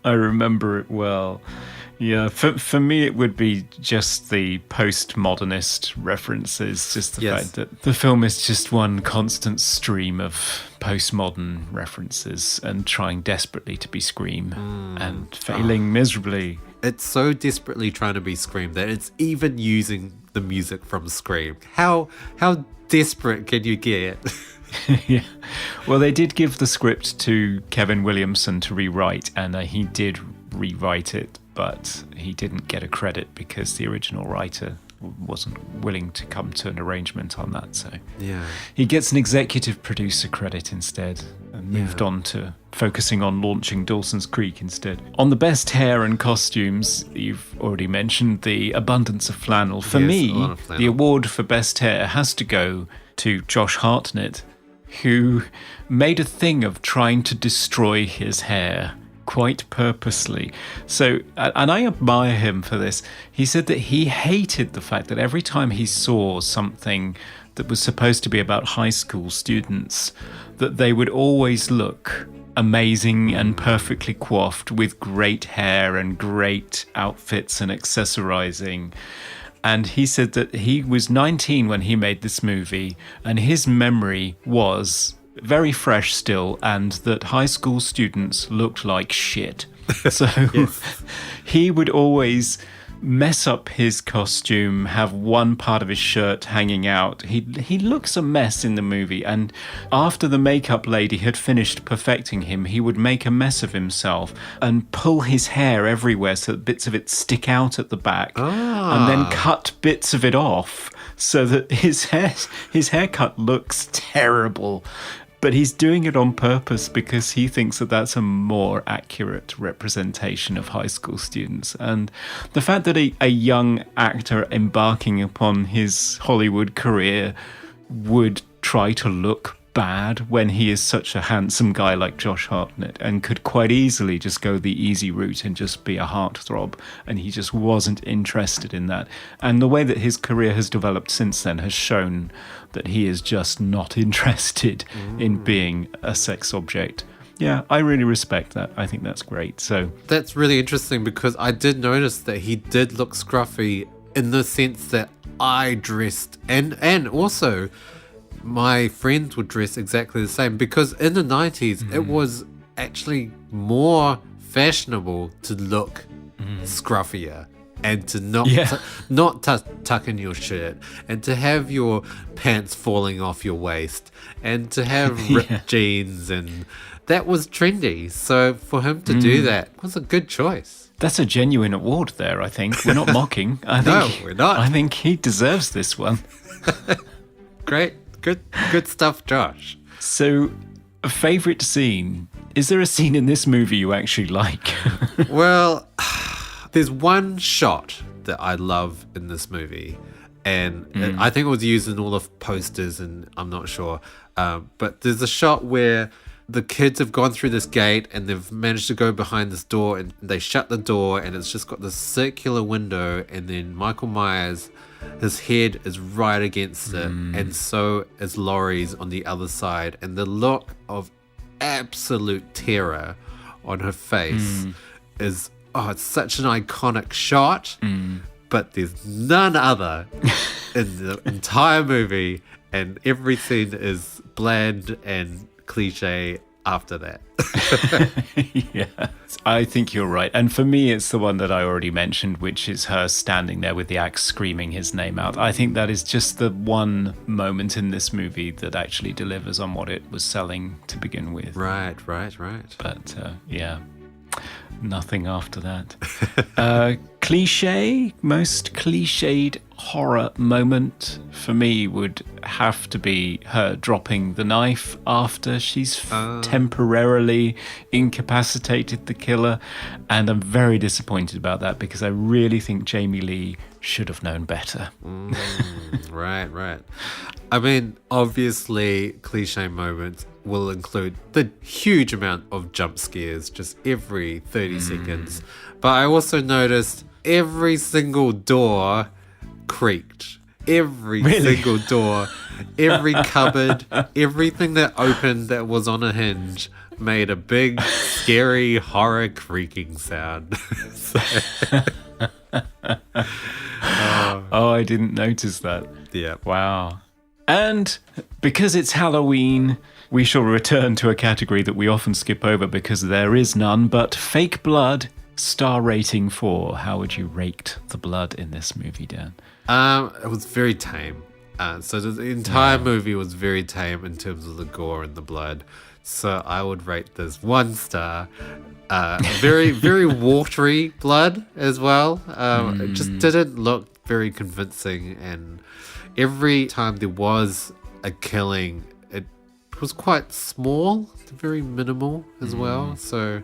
I remember it well. Yeah, for me it would be just the postmodernist references, just the fact that the film is just one constant stream of postmodern references and trying desperately to be Scream and failing miserably. It's so desperately trying to be Scream that it's even using the music from Scream. How desperate can you get? Yeah. Well, they did give the script to Kevin Williamson to rewrite, and he did rewrite it, but he didn't get a credit because the original writer wasn't willing to come to an arrangement on that. So Yeah. he gets an executive producer credit instead and moved on to focusing on launching Dawson's Creek instead. On the best hair and costumes, you've already mentioned the abundance of flannel. For Yes, me, a lot of flannel. the award for best hair has to go to Josh Hartnett, who made a thing of trying to destroy his hair quite purposely. So, and I admire him for this. He said that he hated the fact that every time he saw something that was supposed to be about high school students, that they would always look amazing and perfectly coiffed with great hair and great outfits and accessorizing. And he said that he was 19 when he made this movie, and his memory was very fresh still, and that high school students looked like shit. So he would always mess up his costume, have one part of his shirt hanging out. He looks a mess in the movie, and after the makeup lady had finished perfecting him, he would make a mess of himself and pull his hair everywhere so that bits of it stick out at the back, and then cut bits of it off so that his haircut looks terrible. But he's doing it on purpose because he thinks that that's a more accurate representation of high school students. And the fact that a young actor embarking upon his Hollywood career would try to look bad when he is such a handsome guy like Josh Hartnett and could quite easily just go the easy route and just be a heartthrob, and he just wasn't interested in that. And the way that his career has developed since then has shown that he is just not interested in being a sex object. Yeah, I really respect that. I think that's great. So That's really interesting because I did notice that he did look scruffy in the sense that I dressed and also my friends would dress exactly the same, because in the 90s it was actually more fashionable to look scruffier and to not tuck in your shirt and to have your pants falling off your waist and to have ripped jeans, and that was trendy. So for him to do that was a good choice. that's a genuine award there, I think. We're not mocking. I think, No, we're not. I think he deserves this one. Great. Good stuff, Josh. So, a favourite scene? Is there a scene in this movie you actually like? Well, there's one shot that I love in this movie, and I think it was used in all the posters, and I'm not sure. But there's a shot where the kids have gone through this gate and they've managed to go behind this door, and they shut the door, and it's just got this circular window, and then Michael Myers, his head is right against it, and so is Laurie's on the other side, and the look of absolute terror on her face is, it's such an iconic shot, but there's none other in the entire movie, and every scene is bland and cliche after that. Yeah, I think you're right. And for me, it's the one that I already mentioned, which is her standing there with the axe screaming his name out. I think that is just the one moment in this movie that actually delivers on what it was selling to begin with. Right. But yeah, nothing after that. Most cliched horror moment for me would have to be her dropping the knife after she's temporarily incapacitated the killer, and I'm very disappointed about that because I really think Jamie Lee should have known better. Right. I mean, obviously, cliche moments will include the huge amount of jump scares just every 30 seconds. But I also noticed every single door creaked. Every single door, every cupboard, everything that opened that was on a hinge made a big, scary, horror creaking sound. Oh, I didn't notice that. Yeah. Wow. And because it's Halloween, we shall return to a category that we often skip over because there is none, but fake blood, star rating 4. How would you rate the blood in this movie, Dan? It was very tame. So the entire movie was very tame in terms of the gore and the blood. So I would rate this 1 star. Very, very watery blood as well. It just didn't look very convincing, and every time there was a killing, it was quite small, very minimal as well. So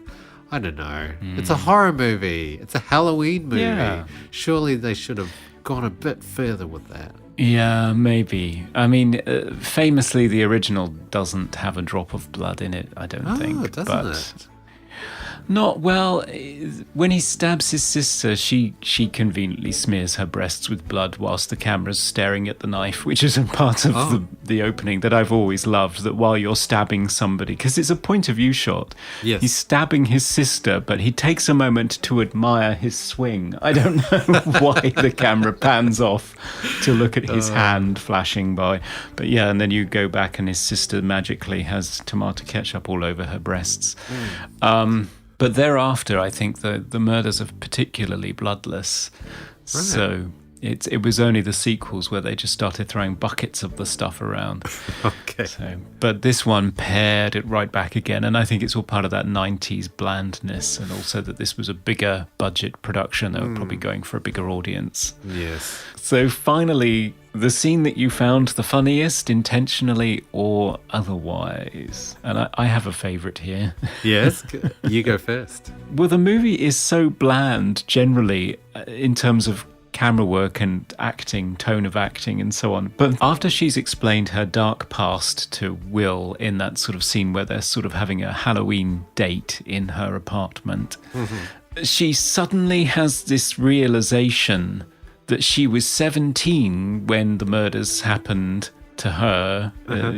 I don't know. It's a horror movie. It's a Halloween movie. Yeah. Surely they should have gone a bit further with that. Yeah, maybe. I mean, famously, the original doesn't have a drop of blood in it, I don't think. Doesn't it? Not well. When he stabs his sister, she conveniently smears her breasts with blood whilst the camera's staring at the knife, which is a part of the opening that I've always loved. That while you're stabbing somebody, because it's a point of view shot, Yes. he's stabbing his sister, but he takes a moment to admire his swing. I don't know why the camera pans off to look at his hand flashing by, but yeah, and then you go back and his sister magically has tomato ketchup all over her breasts. But thereafter, I think the murders are particularly bloodless. Right. So it was only the sequels where they just started throwing buckets of the stuff around. Okay. So, but this one pared it right back again, and I think it's all part of that 90s blandness, and also that this was a bigger budget production. They were probably going for a bigger audience. Yes. So finally, the scene that you found the funniest, intentionally or otherwise. And I have a favourite here. Yes, you go first. Well, the movie is so bland generally in terms of camera work and acting, tone of acting and so on. But after she's explained her dark past to Will in that sort of scene where they're sort of having a Halloween date in her apartment, she suddenly has this realisation that she was 17 when the murders happened to her,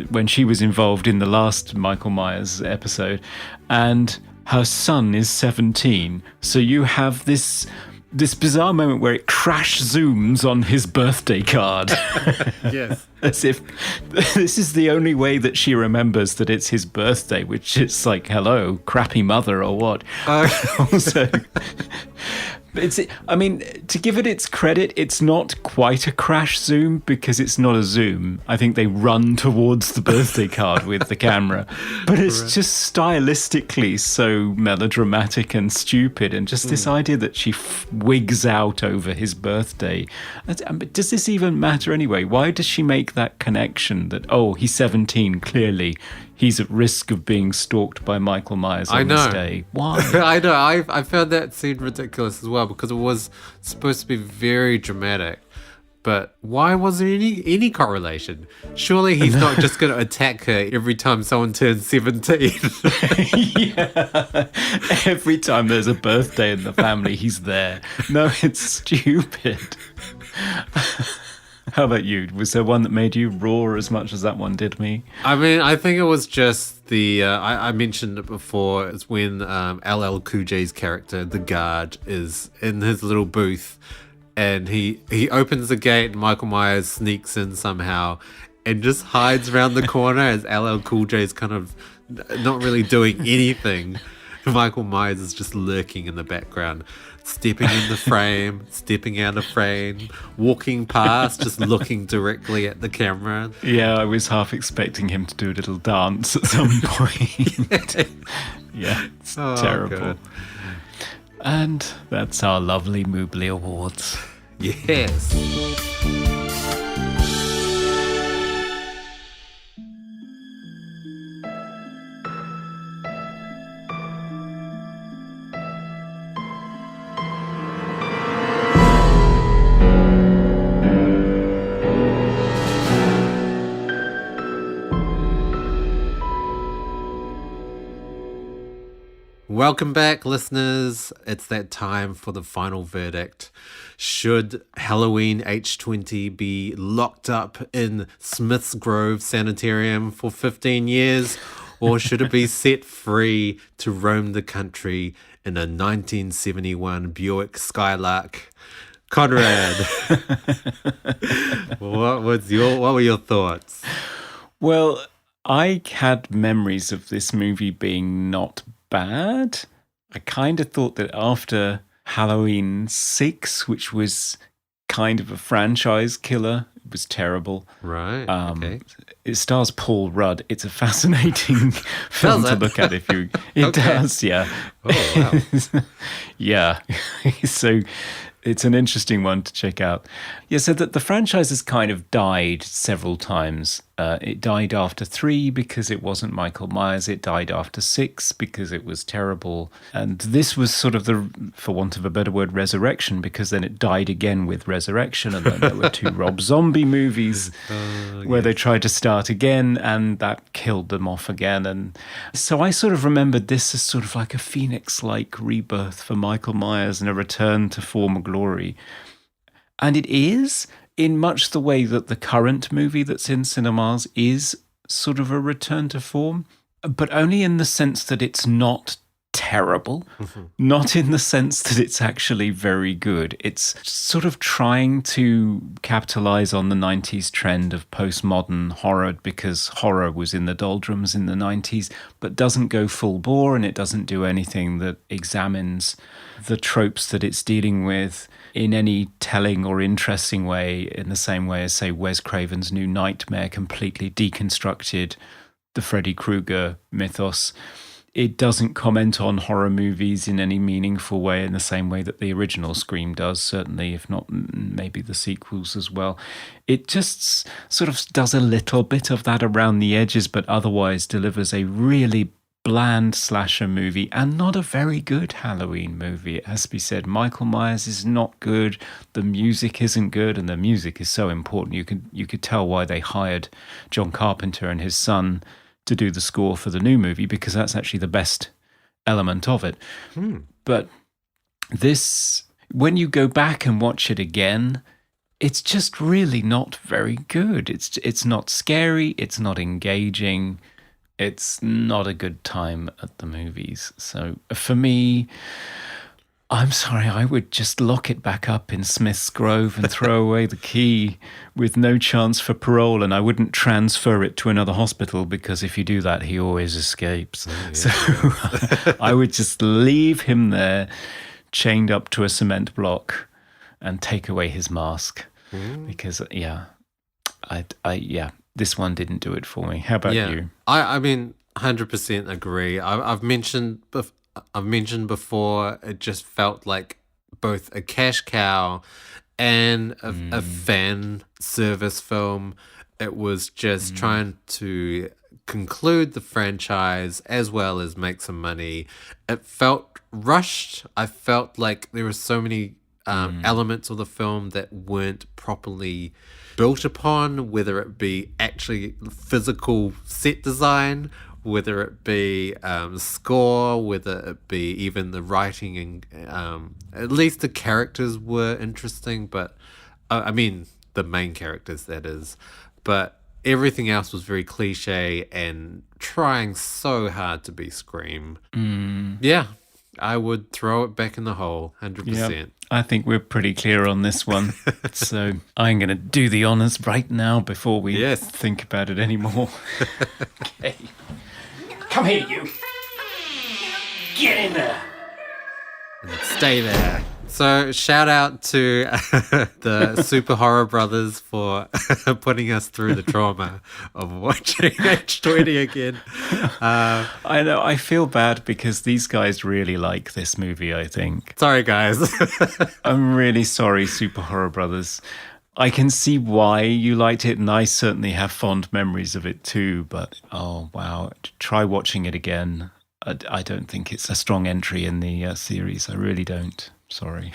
when she was involved in the last Michael Myers episode, and her son is 17. So you have this bizarre moment where it crash zooms on his birthday card. Yes. As if this is the only way that she remembers that it's his birthday, which is like, hello, crappy mother or what. Also, I mean, to give it its credit, it's not quite a crash zoom because it's not a zoom. I think they run towards the birthday card with the camera. But it's just stylistically so melodramatic and stupid. And just this idea that she wigs out over his birthday. Does this even matter anyway? Why does she make that connection that, oh, he's 17, clearly he's at risk of being stalked by Michael Myers on this day? Why? I know. I found that scene ridiculous as well because it was supposed to be very dramatic. But why was there any correlation? Surely he's not just going to attack her every time someone turns 17. Yeah. Every time there's a birthday in the family, he's there. No, it's stupid. How about you? Was there one that made you roar as much as that one did me? I mean, I think it was just the... I mentioned it before. It's when LL Cool J's character, the guard, is in his little booth and he opens the gate and Michael Myers sneaks in somehow and just hides around the corner as LL Cool J's kind of not really doing anything. Michael Myers is just lurking in the background, stepping in the frame, stepping out of frame, walking past, just looking directly at the camera. Yeah, I was half expecting him to do a little dance at some point. Yeah, it's terrible. God. And that's our lovely Moobly Awards. Yes. Welcome back, listeners. It's that time for the final verdict. Should Halloween H20 be locked up in Smith's Grove Sanitarium for 15 years, or should it be set free to roam the country in a 1971 Buick Skylark? Conrad, what were your thoughts? Well, I had memories of this movie being not bad. I kind of thought that after Halloween 6, which was kind of a franchise killer, it was terrible. Right. Okay. It stars Paul Rudd. It's a fascinating film to look at if you... It does, yeah. Oh, wow. Yeah. So it's an interesting one to check out. Yeah, so that the franchise has kind of died several times It died after 3 because it wasn't Michael Myers. It died after 6 because it was terrible. And this was sort of the, for want of a better word, resurrection, because then it died again with Resurrection. And then there were 2 Rob Zombie movies where they tried to start again, and that killed them off again. And so I sort of remembered this as sort of like a phoenix-like rebirth for Michael Myers and a return to former glory. And it is, in much the way that the current movie that's in cinemas is sort of a return to form, but only in the sense that it's not terrible, not in the sense that it's actually very good. It's sort of trying to capitalize on the 90s trend of postmodern horror, because horror was in the doldrums in the 90s, but doesn't go full bore, and it doesn't do anything that examines the tropes that it's dealing with in any telling or interesting way, in the same way as, say, Wes Craven's New Nightmare completely deconstructed the Freddy Krueger mythos. It doesn't comment on horror movies in any meaningful way in the same way that the original Scream does, certainly, if not maybe the sequels as well. It just sort of does a little bit of that around the edges, but otherwise delivers a really bland slasher movie, and not a very good Halloween movie. It has to be said, Michael Myers is not good, the music isn't good, and the music is so important. You could tell why they hired John Carpenter and his son to do the score for the new movie, because that's actually the best element of it. But this, when you go back and watch it again, it's just really not very good. It's not scary, it's not engaging, it's not a good time at the movies. So for me, I'm sorry, I would just lock it back up in Smith's Grove and throw away the key with no chance for parole, and I wouldn't transfer it to another hospital, because if you do that, he always escapes. So I would just leave him there, chained up to a cement block, and take away his mask. Because, this one didn't do it for me. How about you? I mean, 100% agree. I've mentioned before, it just felt like both a cash cow and a fan service film. It was just trying to conclude the franchise as well as make some money. It felt rushed. I felt like there were so many elements of the film that weren't properly built upon, whether it be actually physical set design, whether it be score, whether it be even the writing, and at least the characters were interesting, but I mean the main characters, that is, but everything else was very cliche and trying so hard to be Scream. Yeah, I would throw it back in the hole, 100%. Yep. I think we're pretty clear on this one. So I'm going to do the honours right now before we think about it anymore. Okay. Come here, you. Get in there. And stay there. So shout out to the Super Horror Brothers for putting us through the trauma of watching H20 again. I know, I feel bad because these guys really like this movie, I think. Sorry, guys. I'm really sorry, Super Horror Brothers. I can see why you liked it, and I certainly have fond memories of it too, but oh wow, try watching it again. I don't think it's a strong entry in the series. I really don't. Sorry.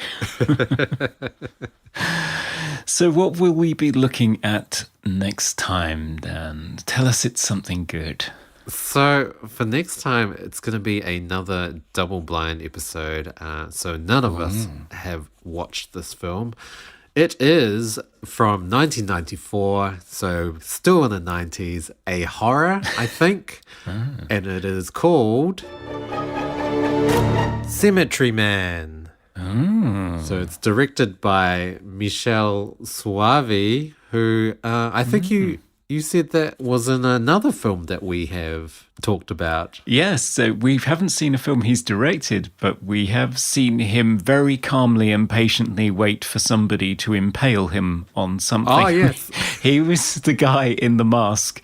So what will we be looking at next time, Dan? Tell us it's something good. So for next time, it's going to be another double blind episode. So none of us have watched this film. It is from 1994, so still in the 90s, a horror, I think. And it is called Cemetery Man. So it's directed by Michel Soavi, who I think you said that was in another film that we have talked about. Yes, so we haven't seen a film he's directed, but we have seen him very calmly and patiently wait for somebody to impale him on something. Oh, yes. He was the guy in the mask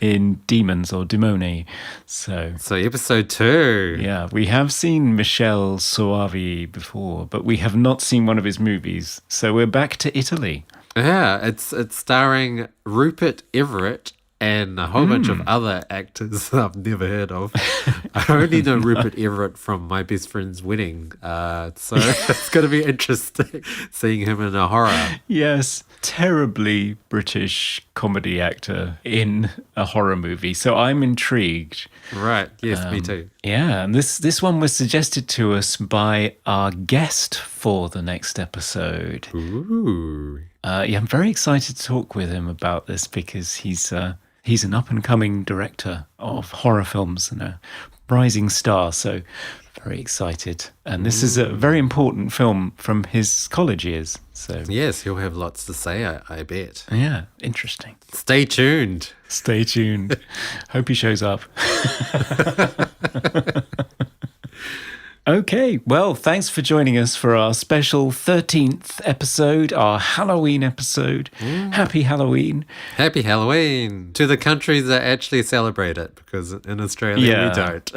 in Demons or Demone. So episode 2. Yeah, we have seen Michel Soavi before, but we have not seen one of his movies. So we're back to Italy. Yeah, it's starring Rupert Everett and a whole bunch of other actors that I've never heard of. I only know Rupert Everett from My Best Friend's Wedding. So it's going to be interesting seeing him in a horror. Yes, terribly British comedy actor in a horror movie. So I'm intrigued. Right. Yes, me too. Yeah, and this one was suggested to us by our guest for the next episode. Ooh. Yeah, I'm very excited to talk with him about this because he's an up-and-coming director of horror films and a rising star, so very excited. And this is a very important film from his college years. So Yes, he'll have lots to say, I bet. yeah, interesting. Stay tuned. Stay tuned. Hope he shows up. Okay, well, thanks for joining us for our special 13th episode, our Halloween episode. Happy Halloween. Happy Halloween to the countries that actually celebrate it, because in Australia we don't.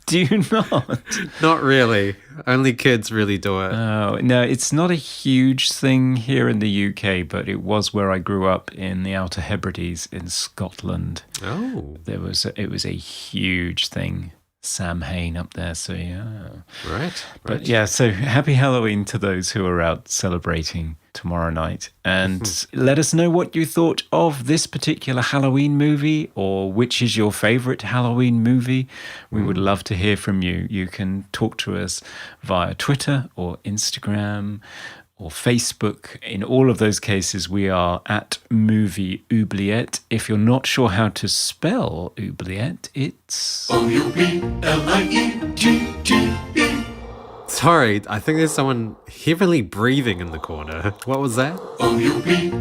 Do you not? Not really. Only kids really do it. Oh, no, it's not a huge thing here in the UK, but it was where I grew up in the Outer Hebrides in Scotland. Oh, It was a huge thing. Sam Hain up there, so yeah. right. But yeah, so happy Halloween to those who are out celebrating tomorrow night. And let us know what you thought of this particular Halloween movie, or which is your favorite Halloween movie. We would love to hear from you. You can talk to us via Twitter or Instagram or Facebook. In all of those cases, we are at Movie Oubliette. If you're not sure how to spell Oubliette, it's... Oubliette. Sorry, I think there's someone heavily breathing in the corner. What was that? Oubliette.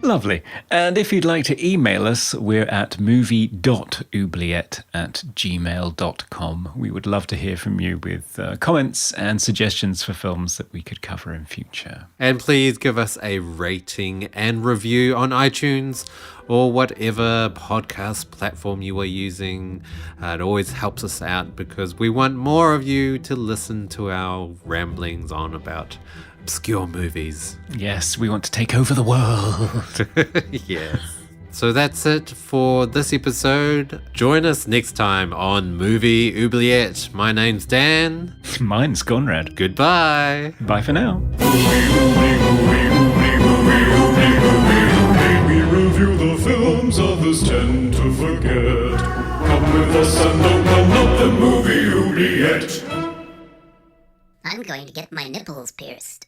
Lovely. And if you'd like to email us, we're at movie.oubliette@gmail.com. We would love to hear from you with comments and suggestions for films that we could cover in future. And please give us a rating and review on iTunes or whatever podcast platform you are using. It always helps us out because we want more of you to listen to our ramblings on about obscure movies. Yes, we want to take over the world. Yes. So that's it for this episode. Join us next time on Movie Oubliette. My name's Dan. Mine's Conrad. Goodbye. Bye for now. We review the films others tend to forget. Come with us and open up the Movie Oubliette. I'm going to get my nipples pierced.